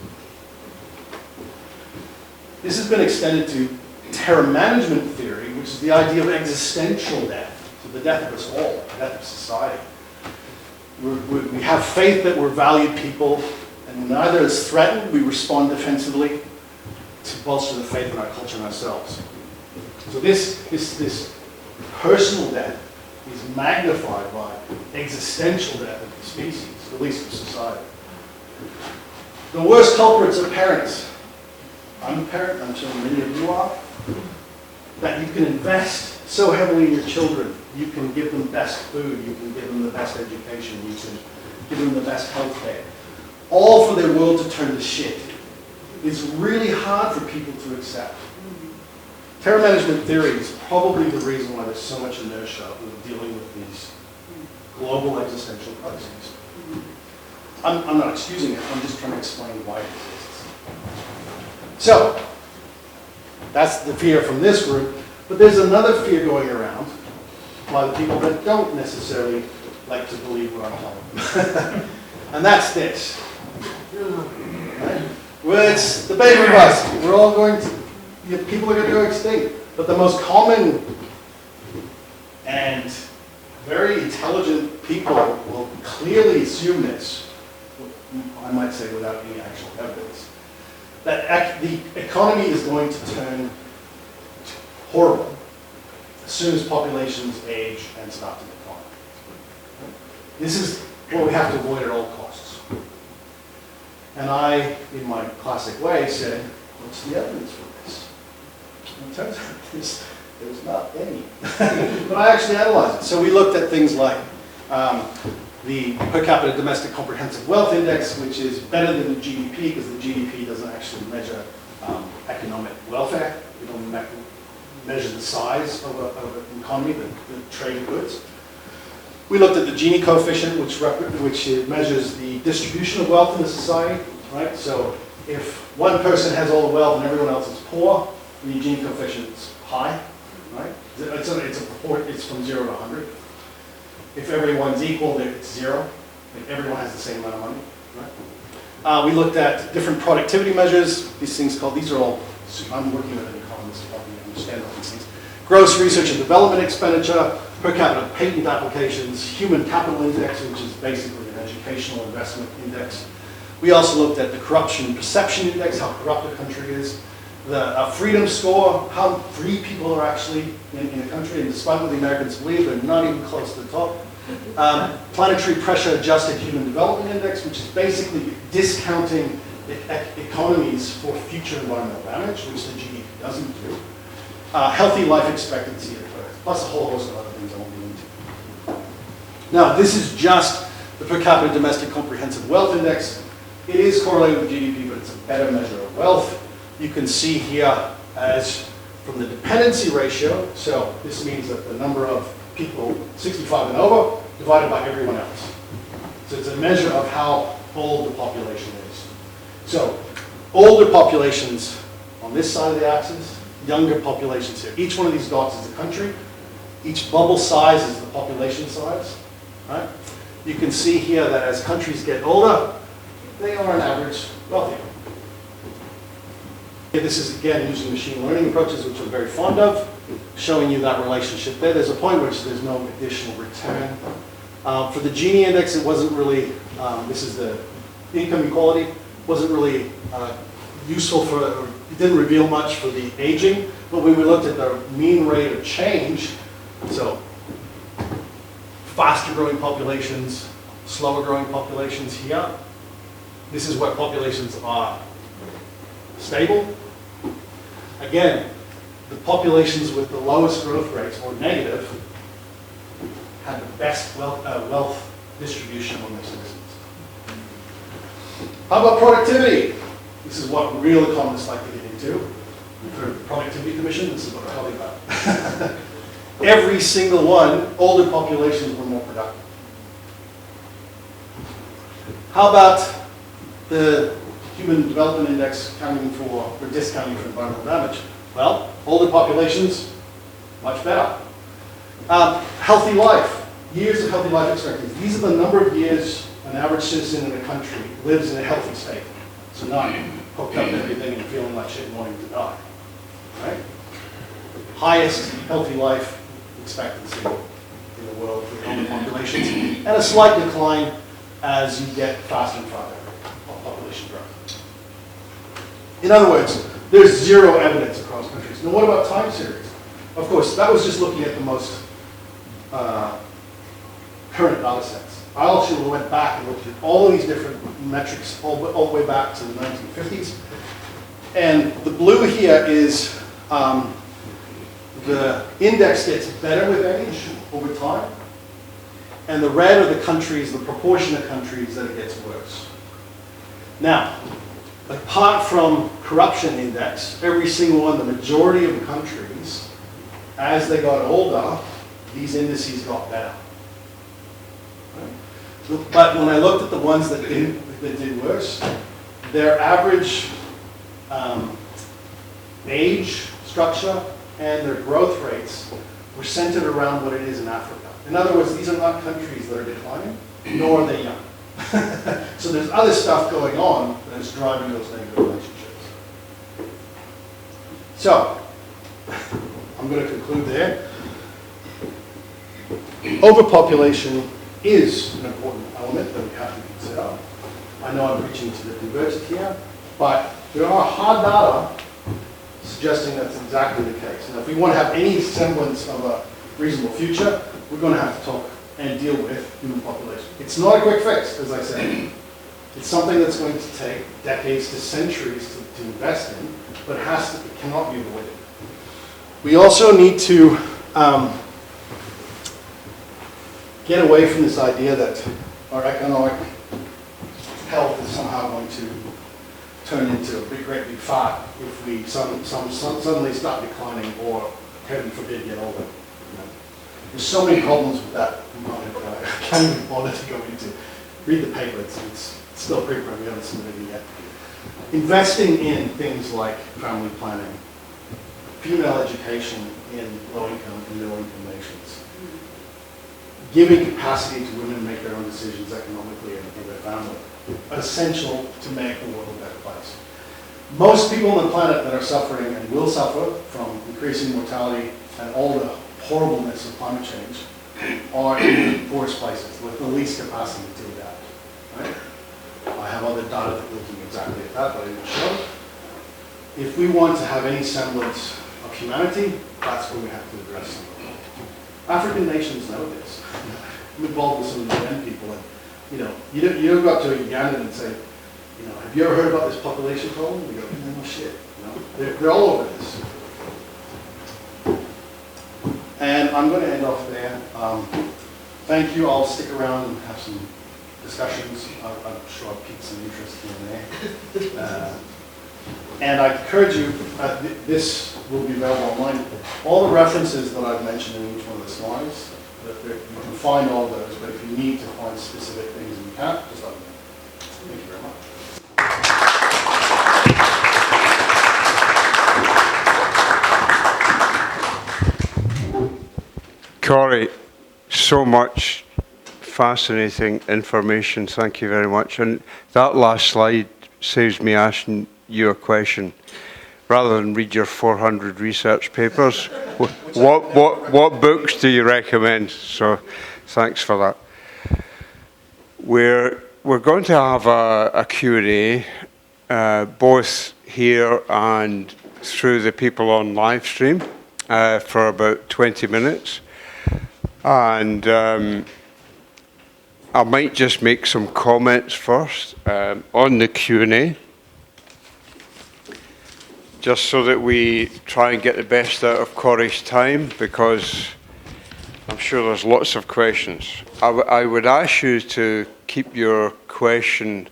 This has been extended to terror management theory, which is the idea of existential death, so the death of us all, the death of society. We have faith that we're valued people, and when either is threatened, we respond defensively to bolster the faith in our culture and ourselves. So this personal death is magnified by existential death of the species, at least of society. The worst culprits are parents. I'm a parent, I'm sure many of you are. That you can invest so heavily in your children. You can give them best food, you can give them the best education, you can give them the best health care. All for their world to turn to shit. It's really hard for people to accept. Terror management theory is probably the reason why there's so much inertia with dealing with these global existential crises. I'm not excusing it, I'm just trying to explain why it exists. So, that's the fear from this group, but there's another fear going around by the people that don't necessarily like to believe what I'm telling them. And that's this. Right? Well, it's the baby bust. We're all going to, people are going to go extinct. But the most common and very intelligent people will clearly assume this, I might say without any actual evidence, that the economy is going to turn horrible as soon as populations age and start to decline. This is what we have to avoid at all costs. And I, in my classic way, said, what's the evidence for this? And it turns out there's not any. But I actually analyzed it. So we looked at things like the per capita domestic comprehensive wealth index, which is better than the GDP, because the GDP doesn't actually measure economic welfare. It only measure the size of an economy, the trade of goods. We looked at the Gini coefficient, which measures the distribution of wealth in a society, right? So if one person has all the wealth and everyone else is poor, the Gini coefficient is high, right? It's from 0 to 100. If everyone's equal, it's 0. Like everyone has the same amount of money, right? We looked at different productivity measures. These are all, I'm working with an economist to help me understand all these things. Gross research and development expenditure, per capita patent applications, human capital index, which is basically an educational investment index. We also looked at the corruption perception index, how corrupt a country is. The freedom score, how free people are actually in a country, and despite what the Americans believe, they're not even close to the top. Planetary pressure adjusted human development index, which is basically discounting economies for future environmental damage, which the GDP doesn't do. Healthy life expectancy at birth, plus a whole host of other things I won't get into. Now, this is just the per capita domestic comprehensive wealth index. It is correlated with GDP, but it's a better measure of wealth. You can see here as from the dependency ratio, so this means that the number of people 65 and over divided by everyone else. So it's a measure of how old the population is. So older populations on this side of the axis, younger populations here. Each one of these dots is a country. Each bubble size is the population size. Right? You can see here that as countries get older, they are on average wealthier. This is again using machine learning approaches, which I'm very fond of, showing you that relationship there. There's a point where there's no additional return. For the Gini index, it wasn't really, this is the income equality, wasn't really useful for, it didn't reveal much for the aging, but when we looked at the mean rate of change, so faster growing populations, slower growing populations here, this is where populations are stable. Again, the populations with the lowest growth rates, or negative, had the best wealth distribution among their citizens. How about productivity? This is what real economists like to get into. For the Productivity Commission, this is what they're talking about. Every single one, older populations were more productive. How about the Human Development Index counting for, or discounting for environmental damage? Well, older populations, much better. Healthy life, years of healthy life expectancy. These are the number of years an average citizen in a country lives in a healthy state. So not hooked up to everything and feeling like shit and wanting to die. Right? Highest healthy life expectancy in the world for older populations, and a slight decline as you get faster and faster population growth. In other words, there's zero evidence across countries. Now what about time series? Of course, that was just looking at the most current data sets. I also went back and looked at all of these different metrics all the way back to the 1950s. And the blue here is the index gets better with age over time. And the red are the countries, the proportion of countries that it gets worse. Now, apart from corruption index, every single one, the majority of the countries, as they got older, these indices got better. Right? But when I looked at the ones that did worse, their average age structure and their growth rates were centered around what it is in Africa. In other words, these are not countries that are declining, nor are they young. So there's other stuff going on that is driving those negative relationships. So, I'm going to conclude there. Overpopulation is an important element that we have to consider. I know I'm preaching to the converted here, but there are hard data suggesting that's exactly the case. Now, if we want to have any semblance of a reasonable future, we're going to have to talk and deal with human population. It's not a quick fix, as I said. It's something that's going to take decades to centuries to invest in, but it cannot be avoided. We also need to get away from this idea that our economic health is somehow going to turn into a great big fart if we suddenly start declining or, heaven forbid, get older. There's so many problems with that component that I can't even bother to go into. Read the paper, it's still a preprint, we haven't submitted it yet. Investing in things like family planning, female education in low-income and middle-income nations, giving capacity to women to make their own decisions economically and for their family, are essential to make the world a better place. Most people on the planet that are suffering and will suffer from increasing mortality and all the horribleness of climate change are in the poorest places with the least capacity to adapt. Right? I have other data looking exactly at that, but I didn't show. If we want to have any semblance of humanity, that's where we have to address something. African nations know this. I'm involved with some of the UN people, and you don't go up to a Ugandan and say, have you ever heard about this population problem? They go, no shit. They're all over this. And I'm going to end off there. Thank you. I'll stick around and have some discussions. I'm sure I've piqued some interest here and there. And I encourage you, this will be available online. All the references that I've mentioned in each one of the slides, you can find all those, but if you need to find specific things and you can't, just let me know. Thank you very much.
Corey, so much fascinating information. Thank you very much. And that last slide saves me asking you a question. Rather than read your 400 research papers, what books do you recommend? So thanks for that. We're going to have a Q&A, both here and through the people on live stream for about 20 minutes. And I might just make some comments first on the Q&A, just so that we try and get the best out of Corey's time, because I'm sure there's lots of questions. I would ask you to keep your question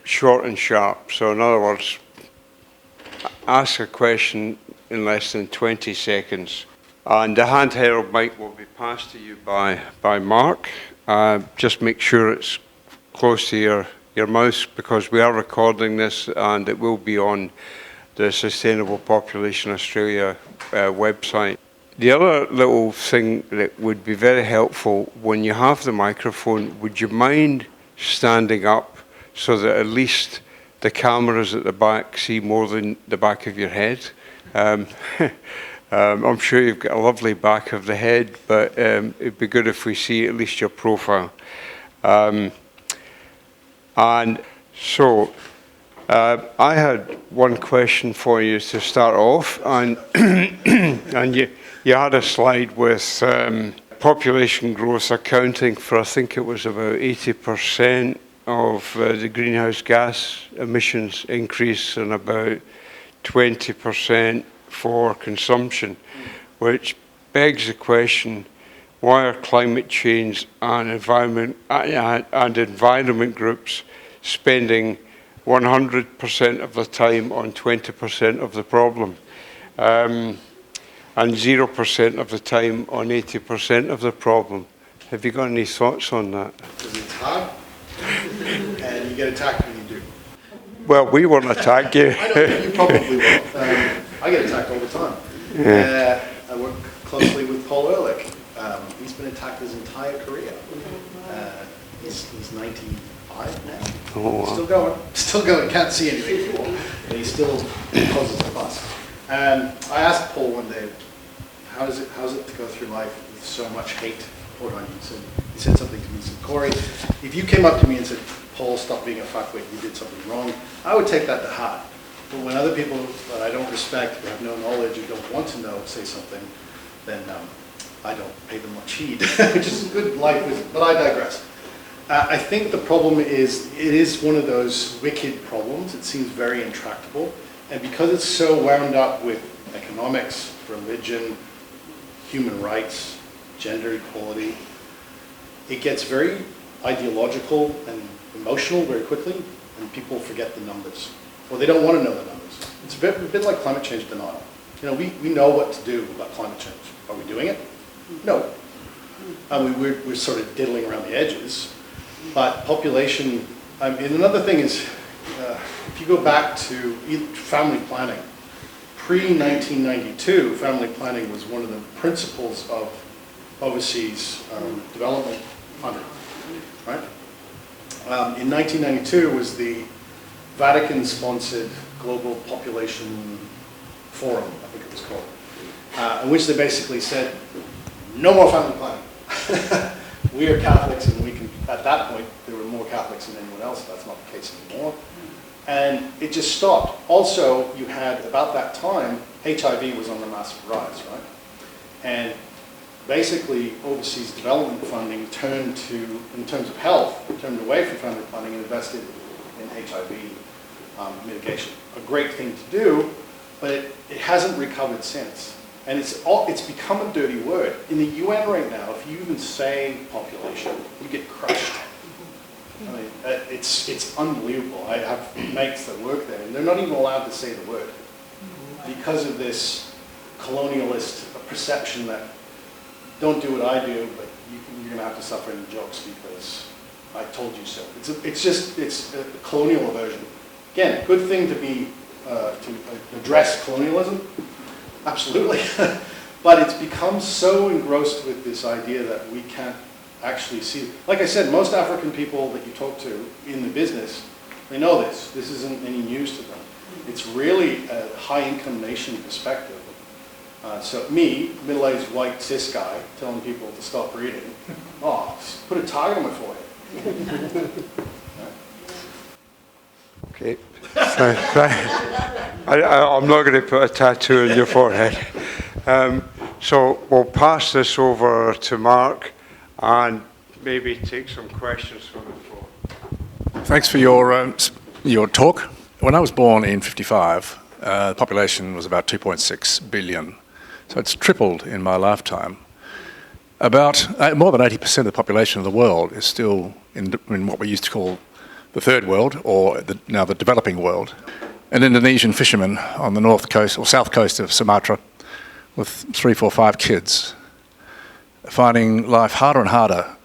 short and sharp. So in other words, ask a question in less than 20 seconds. And the handheld mic will be passed to you by Mark. Just make sure it's close to your mouth, because we are recording this and it will be on the Sustainable Population Australia website. The other little thing that would be very helpful, when you have the microphone, would you mind standing up so that at least the cameras at the back see more than the back of your head? I'm sure you've got a lovely back of the head, but it'd be good if we see at least your profile. And so I had one question for you to start off, and and you had a slide with population growth accounting for, I think it was about 80% of the greenhouse gas emissions increase and about 20% for consumption, which begs the question, why are climate change and environment groups spending 100% of the time on 20% of the problem, and 0% of the time on 80% of the problem? Have you got any thoughts on that?
Because it's hard, and you get attacked when you do.
Well, we won't attack you.
I know, you probably will. I get attacked all the time.
Yeah.
I work closely with Paul Ehrlich. He's been attacked his entire career. He's 95 now.
Oh, wow.
Still going, can't see anything anymore, but he still causes a fuss. And I asked Paul one day, how's it to go through life with so much hate poured on you? He said something to me. He said, Corey, if you came up to me and said, Paul, stop being a fuckwit, you did something wrong, I would take that to heart. But when other people that I don't respect, who have no knowledge, who don't want to know, say something, then I don't pay them much heed, which is a good life wisdom, but I digress. I think the problem is, it is one of those wicked problems. It seems very intractable. And because it's so wound up with economics, religion, human rights, gender equality, it gets very ideological and emotional very quickly, and people forget the numbers. Or they don't want to know the numbers. It's a bit like climate change denial. You know, we know what to do about climate change. Are we doing it? No. I mean, we're sort of diddling around the edges. But population, and another thing is, if you go back to family planning, pre-1992, family planning was one of the principles of overseas development funding, right? In 1992 was the Vatican-sponsored Global Population Forum, I think it was called, in which they basically said, no more family planning. We are Catholics, and we can, at that point, there were more Catholics than anyone else. That's not the case anymore. And it just stopped. Also, you had, about that time, HIV was on the massive rise, right? And basically, overseas development funding turned to, in terms of health, turned away from family planning and invested in HIV mitigation. A great thing to do, but it hasn't recovered since. And it's become a dirty word. In the UN right now, if you even say population, you get crushed. I mean, it's unbelievable. I have mates that work there, and they're not even allowed to say the word because of this colonialist perception that don't do what I do, but you're going to have to suffer any jokes because I told you so. It's a colonial aversion. Again, good thing to be to address colonialism. Absolutely. But it's become so engrossed with this idea that we can't actually see. Like I said, most African people that you talk to in the business, they know this. This isn't any news to them. It's really a high-income nation perspective. So me, middle-aged white cis guy, telling people to stop breeding, oh, just put a target on my forehead.
Okay. I'm not going to put a tattoo on your forehead. So we'll pass this over to Mark and maybe take some questions from the floor.
Thanks for your talk. When I was born in 55, the population was about 2.6 billion. So it's tripled in my lifetime. About more than 80% of the population of the world is still in what we used to call the third world, or now the developing world. An Indonesian fisherman on the north coast or south coast of Sumatra with 3, 4, 5 kids, finding life harder and harder,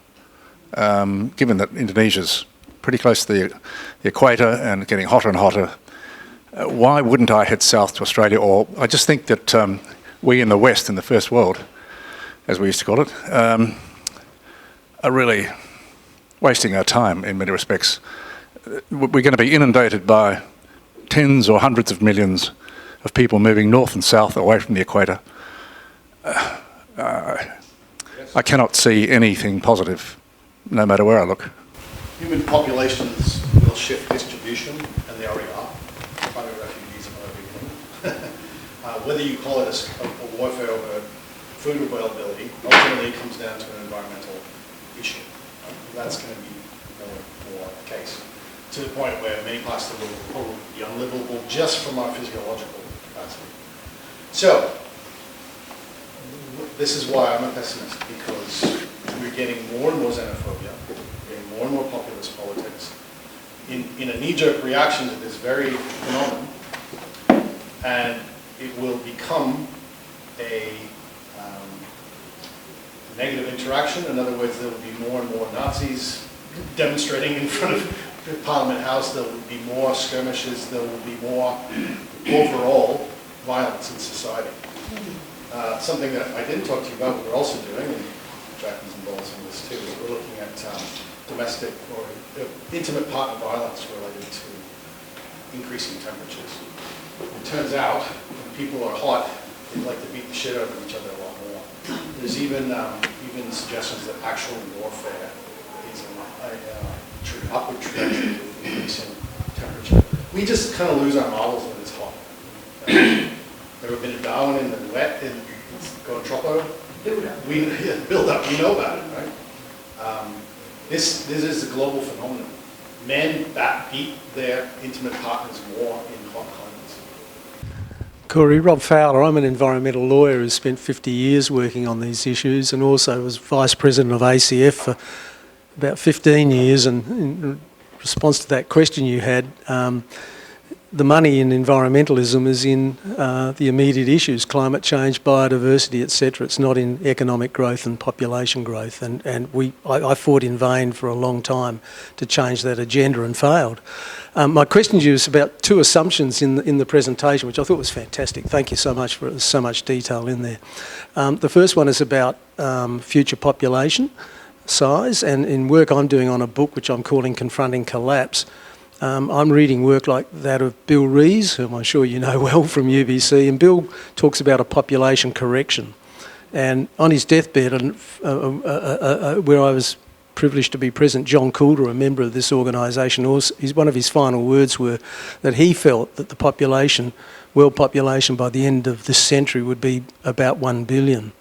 given that Indonesia's pretty close to the equator and getting hotter and hotter. Why wouldn't I head south to Australia? Or I just think that we in the West, in the first world, as we used to call it, are really wasting our time in many respects. We're going to be inundated by tens or hundreds of millions of people moving north and south away from the equator. I cannot see anything positive, no matter where I look.
Human populations will shift distribution, and they already are. Primary refugees are already beginning. Whether you call it a warfare over food availability, ultimately it comes down to an environmental issue. That's going to be more the case, to the point where many parts of the world will probably be unlivable just from our physiological capacity. So, this is why I'm a pessimist, because we're getting more and more xenophobia, getting more and more populist politics, in a knee-jerk reaction to this very phenomenon, and it will become a negative interaction. In other words, there will be more and more Nazis demonstrating in front of Parliament House. There will be more skirmishes. There will be more overall violence in society. Something that I didn't talk to you about, but we're also doing, and Jack is involved in this too, is we're looking at domestic or intimate partner violence related to increasing temperatures. It turns out when people are hot, they like to beat the shit out of each other a lot more. There's even suggestions that actual warfare is an upward trajectory of increasing temperature. We just kind of lose our marbles when it's hot. Ever been to Darwin in the wet in Go Tropo? Build up. We know about it, right? This is a global phenomenon. Men beat their intimate partners more in hot climates.
Corey, Rob Fowler. I'm an environmental lawyer who's spent 50 years working on these issues, and also was Vice President of ACF for about 15 years. And in response to that question you had, the money in environmentalism is in the immediate issues, climate change, biodiversity, etc. It's not in economic growth and population growth. And I fought in vain for a long time to change that agenda and failed. My question to you is about two assumptions in the presentation, which I thought was fantastic. Thank you so much for so much detail in there. The first one is about future population size, and in work I'm doing on a book which I'm calling Confronting Collapse, I'm reading work like that of Bill Rees, whom I'm sure you know well from UBC, and Bill talks about a population correction. And on his deathbed, where I was privileged to be present, John Coulter, a member of this organisation, one of his final words were that he felt that the world population by the end of this century would be about 1 billion.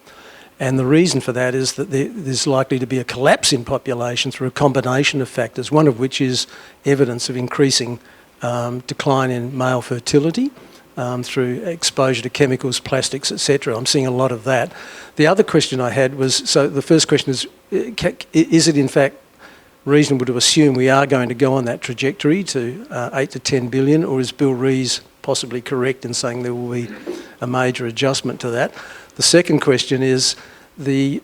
And the reason for that is that there's likely to be a collapse in population through a combination of factors, one of which is evidence of increasing decline in male fertility through exposure to chemicals, plastics, etc. I'm seeing a lot of that. The other question I had was, so the first question is it in fact reasonable to assume we are going to go on that trajectory to 8 to 10 billion, or is Bill Rees possibly correct in saying there will be a major adjustment to that? The second question is the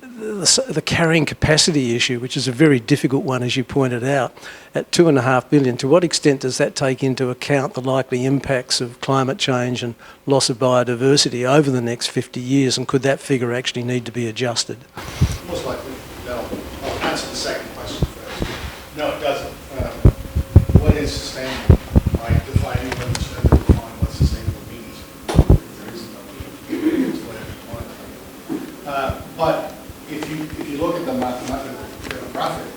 carrying capacity issue, which is a very difficult one, as you pointed out. At 2.5 billion, to what extent does that take into account the likely impacts of climate change and loss of biodiversity over the next 50 years, and could that figure actually need to be adjusted?
Most likely, no. I'll answer the second question first. No, it doesn't. What is sustainable? I define what sustainable means. There isn't no meaning. It's whatever you want. But if you look at the mathematical demographic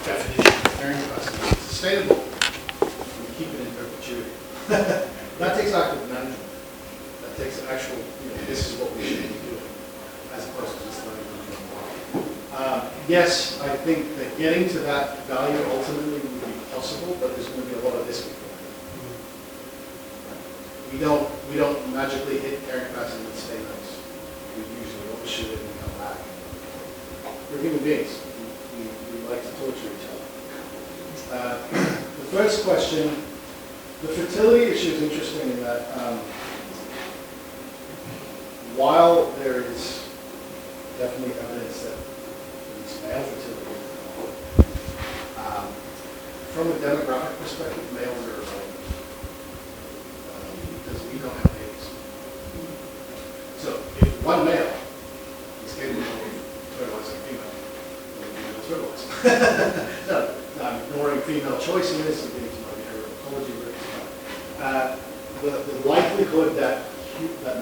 definition of carrying capacity, it's sustainable. You keep it in perpetuity. That takes active management. That takes actual, this is what we should be doing, as opposed to just letting them go. Yes, I think that getting to that value ultimately would be possible, but there's going to be a lot of risk. We don't magically hit carrying capacity and stay nice. we usually overshoot it and come back. We're human beings. We like to torture each other. The first question, the fertility issue is interesting in that while there is definitely evidence that it's male fertility, from a demographic perspective, males are irrelevant because we don't have babies. So if one male is capable of fertilizing a female, then the female is fertilized. No, I'm ignoring female choice in this. I'm getting to my ecology. The likelihood that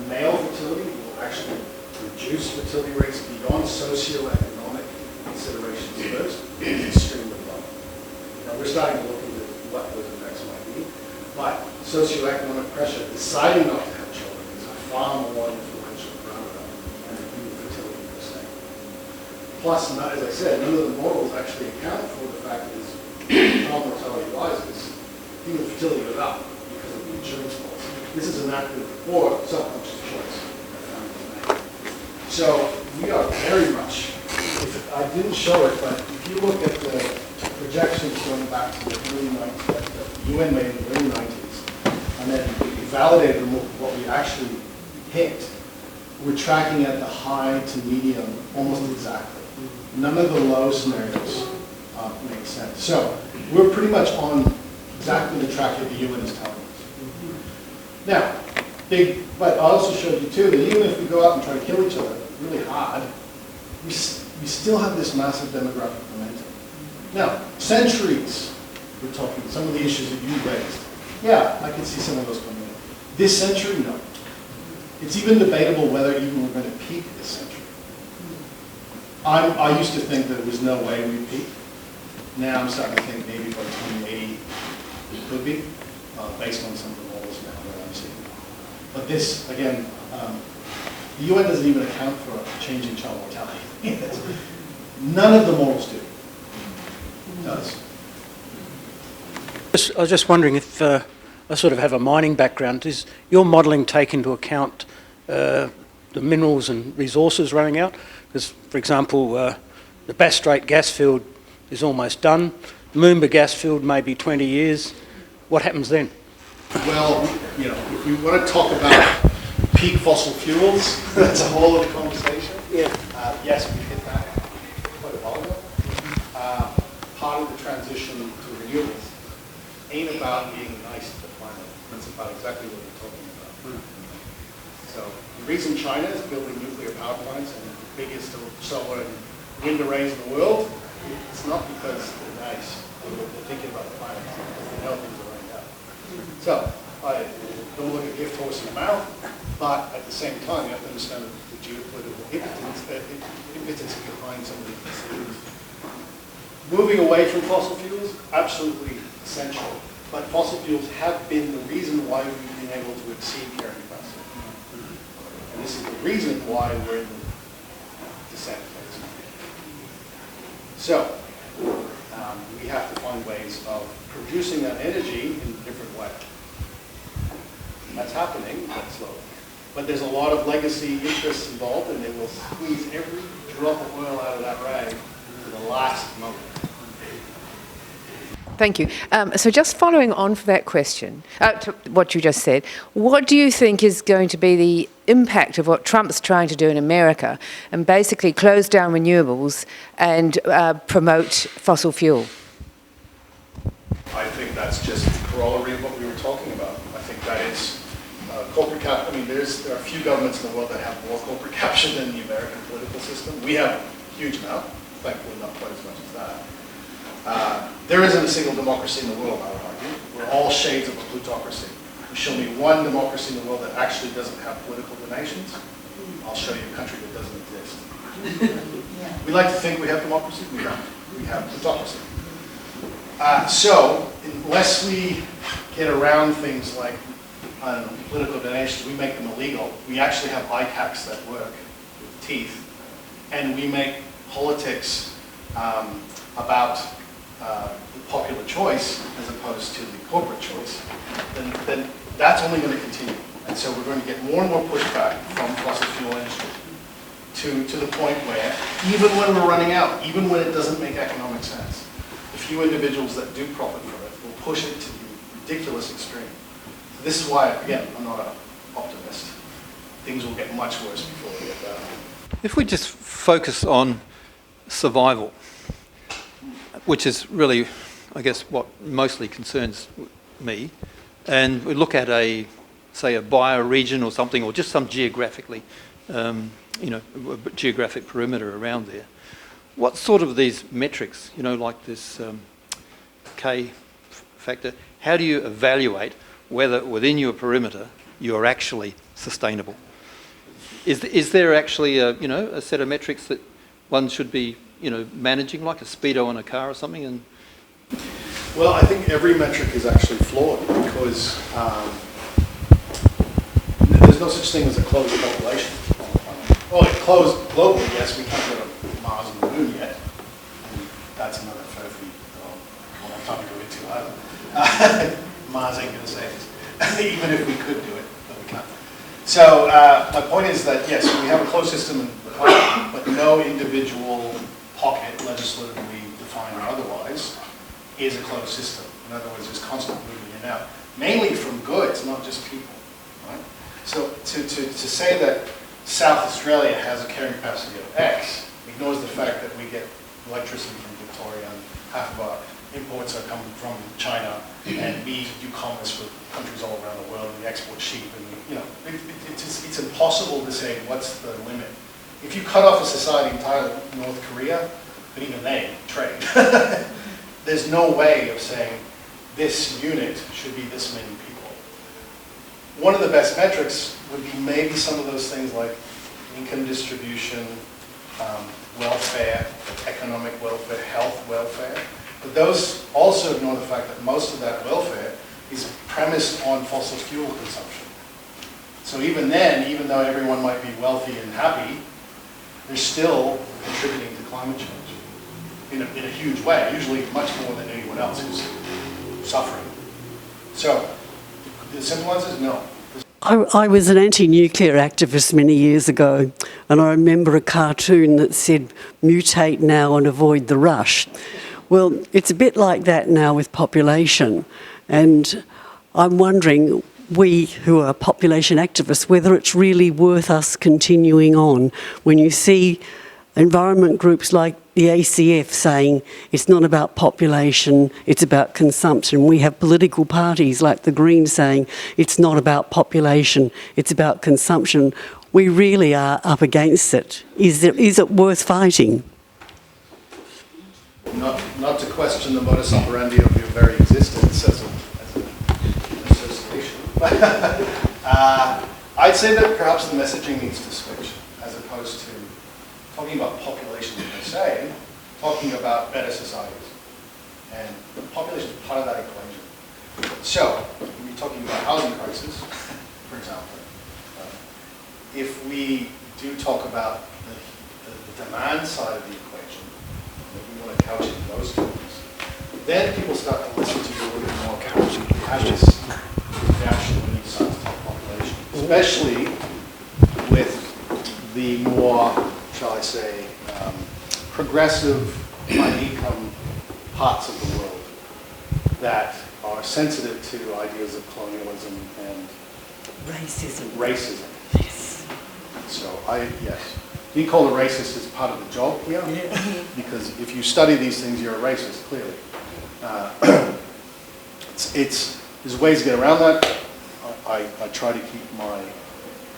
male fertility will actually reduce fertility rates beyond socioeconomic considerations first is extremely low. Now we're starting to look into what those effects might be, but socioeconomic pressure deciding not to have children is a far more influential parameter than human fertility per se. Plus, as I said, none of the models actually account for the fact that as child mortality rises, human fertility goes up because of the insurance policy. This is an active or subconscious choice. So we are very much, I didn't show it, but if you look at the projections going back to the early 90s, that the UN made in the early 90s, and then we validated what we actually hit, we're tracking at the high to medium almost exactly. None of the low scenarios make sense. So we're pretty much on exactly the track that the UN is telling us. Now, but I also showed you too that even if we go out and try to kill each other really hard, we still have this massive demographic momentum. Now, centuries, we're talking some of the issues that you raised. Yeah, I can see some of those coming in. This century, no. It's even debatable whether even we're going to peak this century. I used to think that there was no way we'd peak. Now I'm starting to think maybe by 2080 it could be, based on some of the models now that I'm seeing. But this, again, the UN doesn't even account for a change in child mortality. None of the models do. It does.
I was just wondering if I sort of have a mining background. Does your modelling take into account the minerals and resources running out? Because, for example, the Bass Strait gas field is almost done. The Moomba gas field may be 20 years. What happens then?
Well, you know, if we want to talk about peak fossil fuels, that's a whole other conversation.
Yeah.
Yes, we hit that quite a while ago. Part of the transition to renewables ain't about being nice to the planet. It's about exactly what we're talking about. So the reason China is building nuclear power plants and the biggest solar and wind arrays in the world, it's not because they're nice. They're thinking about the planet. They know things are running out. So I don't look a gift horse in the mouth, but at the same time, you have to understand the geopolitical impetus behind some of these decisions. Moving away from fossil fuels, absolutely essential. But fossil fuels have been the reason why we've been able to exceed carrying capacity. And this is the reason why we're in the descent phase. So, we have to find ways of producing that energy in a different way. That's happening, but slowly. But there's a lot of legacy interests involved, and they will squeeze every drop of oil out of that rag to the last moment.
Thank you. So just following on from that question, to what you just said, what do you think is going to be the impact of what Trump's trying to do in America and basically close down renewables and promote fossil fuel?
I think that's just corollary of what we were talking about. I think that is corporate cap. I mean, there are a few governments in the world that have more corporate capture than the American political system. We have a huge amount, thankfully not quite as much as that. There isn't a single democracy in the world, I would argue. We're all shades of a plutocracy. You show me one democracy in the world that actually doesn't have political donations, I'll show you a country that doesn't exist. We like to think we have democracy, we don't. We have plutocracy. So, unless we get around things like political donations, we make them illegal. We actually have ICACs that work with teeth, and we make politics about the popular choice as opposed to the corporate choice, then that's only going to continue. And so we're going to get more and more pushback from fossil fuel industry. to the point where, even when we're running out, even when it doesn't make economic sense, the few individuals that do profit from it will push it to the ridiculous extreme. So this is why, again, I'm not an optimist. Things will get much worse before they get better.
If we just focus on survival, which is really, I guess, what mostly concerns me, and we look at say a bioregion or something, or just some geographically, geographic perimeter around there, what sort of these metrics, like this K factor, how do you evaluate whether within your perimeter you're actually sustainable? Is there actually a set of metrics that one should be managing, like a speedo on a car or something? And
well, I think every metric is actually flawed because there's no such thing as a closed population on the planet. Well, it closed globally, yes, we can't go to Mars and the Moon yet. And that's another 30, I won't have time to go into either. Mars ain't going to save us, even if we could do it, but we can't. So my point is that, yes, we have a closed system in the planet, but no individual pocket, legislatively defined or otherwise, is a closed system. In other words, it's constantly moving in and out, mainly from goods, not just people. Right? So to say that South Australia has a carrying capacity of X ignores the fact that we get electricity from Victoria and half of our imports are coming from China, and we do commerce with countries all around the world, and we export sheep, and it's impossible to say what's the limit. If you cut off a society entirely, North Korea, but even they trade, there's no way of saying this unit should be this many people. One of the best metrics would be maybe some of those things like income distribution, welfare, economic welfare, health welfare. But those also ignore the fact that most of that welfare is premised on fossil fuel consumption. So even then, even though everyone might be wealthy and happy, they're still contributing to climate change in a huge way, usually much more than anyone else who's suffering. So the simple answer is no.
I was an anti-nuclear activist many years ago, and I remember a cartoon that said, "Mutate now and avoid the rush." Well, it's a bit like that now with population, and I'm wondering, we who are population activists, whether it's really worth us continuing on when you see environment groups like the ACF saying it's not about population, it's about consumption. We have political parties like the Greens saying it's not about population, it's about consumption. We really are up against it. Is it worth fighting?
Not to question the modus operandi of your very existence as an association. I'd say that perhaps the messaging needs to switch, as opposed to talking about population per se, talking about better societies. And the population is part of that equation. So, when you're talking about housing crisis, for example, if we do talk about the demand side of the equation, we want to couch it in those terms, then people start to listen to you a little bit more couching. You have this reaction when you start to talk population, especially with the more, shall I say, progressive, high-income parts of the world that are sensitive to ideas of colonialism and racism.
Yes.
So yes. Being called a racist is part of the job here, because if you study these things, you're a racist, clearly. There's ways to get around that. I try to keep my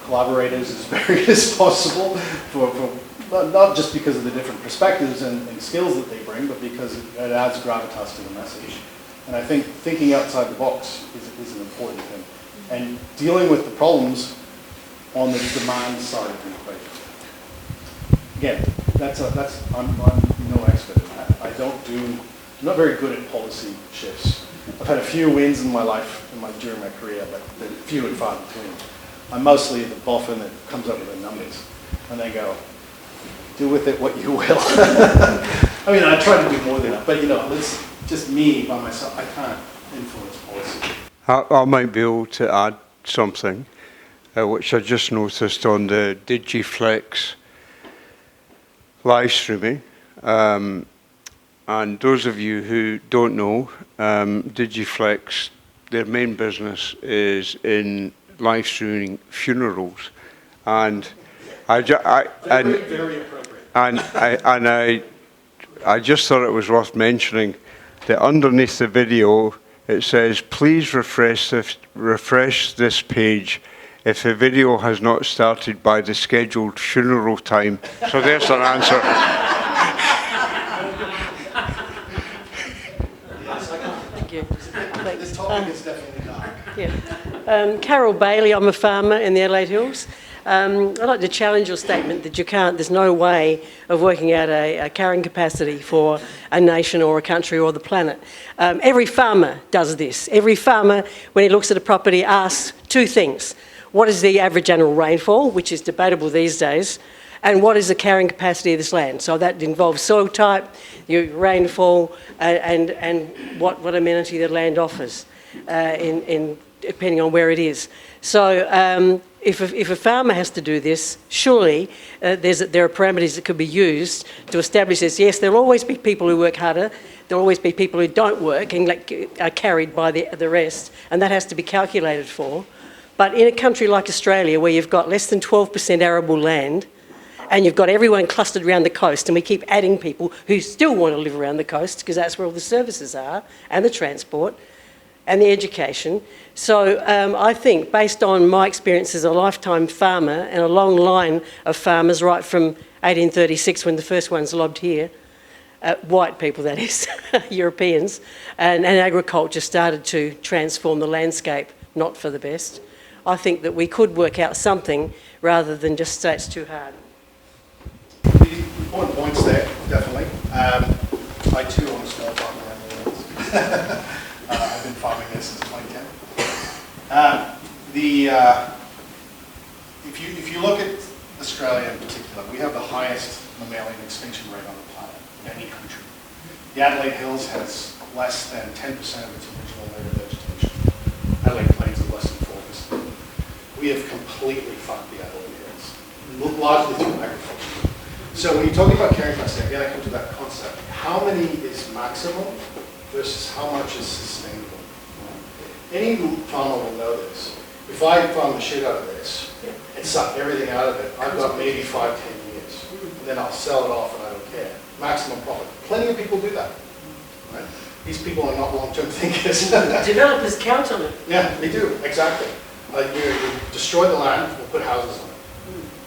collaborators as varied as possible, not just because of the different perspectives and skills that they bring, but because it adds gravitas to the message. And I think thinking outside the box is an important thing. And dealing with the problems on the demand side of the equation. Again, I'm no expert in that. I'm not very good at policy shifts. I've had a few wins in my life, during my career, but they're few and far between. I'm mostly the boffin that comes up with the numbers, and they go, do with it what you will. I mean, I try to do more than that, but it's just me by myself. I can't influence policy.
I might be able to add something, which I just noticed on the Digiflex live streaming. And those of you who don't know, Digiflex, their main business is in live streaming funerals. And I just thought it was worth mentioning that underneath the video it says, please refresh this page if the video has not started by the scheduled funeral time. So there's an answer.
Thank you.
This topic is definitely dark.
Yeah. Carol Bailey, I'm a farmer in the Adelaide Hills. I'd like to challenge your statement that there's no way of working out a carrying capacity for a nation or a country or the planet. Every farmer does this. Every farmer, when he looks at a property, asks two things. What is the average annual rainfall, which is debatable these days, and what is the carrying capacity of this land? So that involves soil type, your rainfall, and what amenity the land offers, depending on where it is. So if a farmer has to do this, surely there are parameters that could be used to establish this. Yes, there will always be people who work harder. There will always be people who don't work and are carried by the rest, and that has to be calculated for. But in a country like Australia, where you've got less than 12% arable land, and you've got everyone clustered around the coast, and we keep adding people who still want to live around the coast because that's where all the services are, and the transport, and the education. So I think, based on my experience as a lifetime farmer and a long line of farmers right from 1836 when the first ones lobbed here, white people that is, Europeans, and agriculture started to transform the landscape, not for the best. I think that we could work out something rather than just say it's too hard.
The important points there, definitely. I too own a small farm around the world. I've been farming this since 2010. If you look at Australia in particular, we have the highest mammalian extinction rate on the planet in any country. The Adelaide Hills has less than 10% of its original native vegetation. Adelaide Plains is less than 4%. We have completely fucked the Adelaide Hills, largely through agriculture. So when you're talking about carrying capacity, again I come to that concept. How many is maximum versus how much is sustainable? Any farmer will know this. If I farm the shit out of this and suck everything out of it, I've got maybe 5-10 years. And then I'll sell it off and I don't care. Maximum profit. Plenty of people do that. Right? These people are not long-term thinkers.
Developers count on it.
Yeah, they do, exactly. You destroy the land, we'll put houses on it.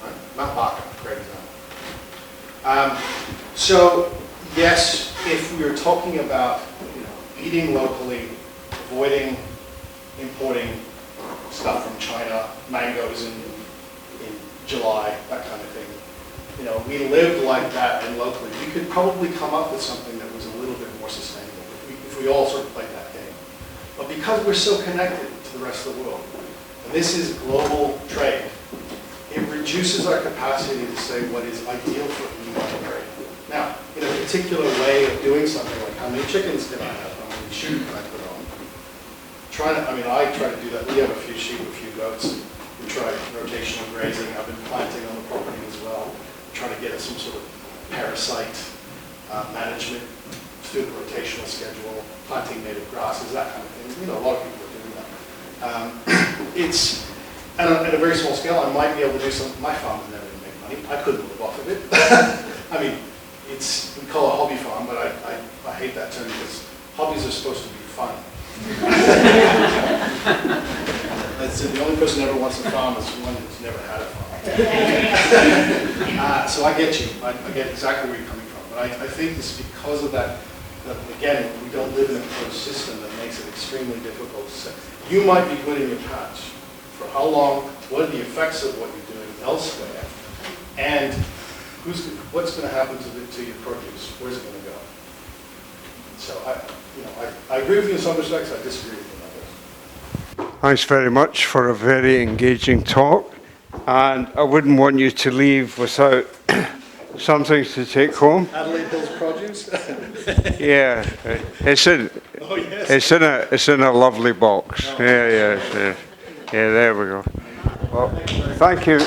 Right? Mount Barker, great example. So, yes, if we are talking about eating locally, avoiding importing stuff from China, mangoes in July, that kind of thing. We lived like that and locally. We could probably come up with something that was a little bit more sustainable if we all sort of played that game. But because we're so connected to the rest of the world, and this is global trade, it reduces our capacity to say what is ideal for any one area. Now, in a particular way of doing something like how many chickens can I have, how many sheep can I put on? I try to do that. We have a few sheep, a few goats. We try rotational grazing. I've been planting on the property as well. Trying to get some sort of parasite management through the rotational schedule, planting native grasses, that kind of thing. A lot of people are doing that. It's at a very small scale. I might be able to do something. My farm is never going to make money. I couldn't live off of it. We call it a hobby farm, but I hate that term because hobbies are supposed to be fun. That's the only person who ever wants a farm is one who's never had a farm. So I get you. I get exactly where you're coming from. But I think it's because of that, again, we don't live in a closed system that makes it extremely difficult to say. You might be good in your patch. For how long? What are the effects of what you're doing elsewhere? And what's going to happen to your produce? Where's it going to go? So I agree with you in some respects. I disagree with you in others.
Thanks very much for a very engaging talk. And I wouldn't want you to leave without something to take home.
Adelaide Hills produce?
Yeah, it's in a lovely box. Yeah, there we go. Well, thank you.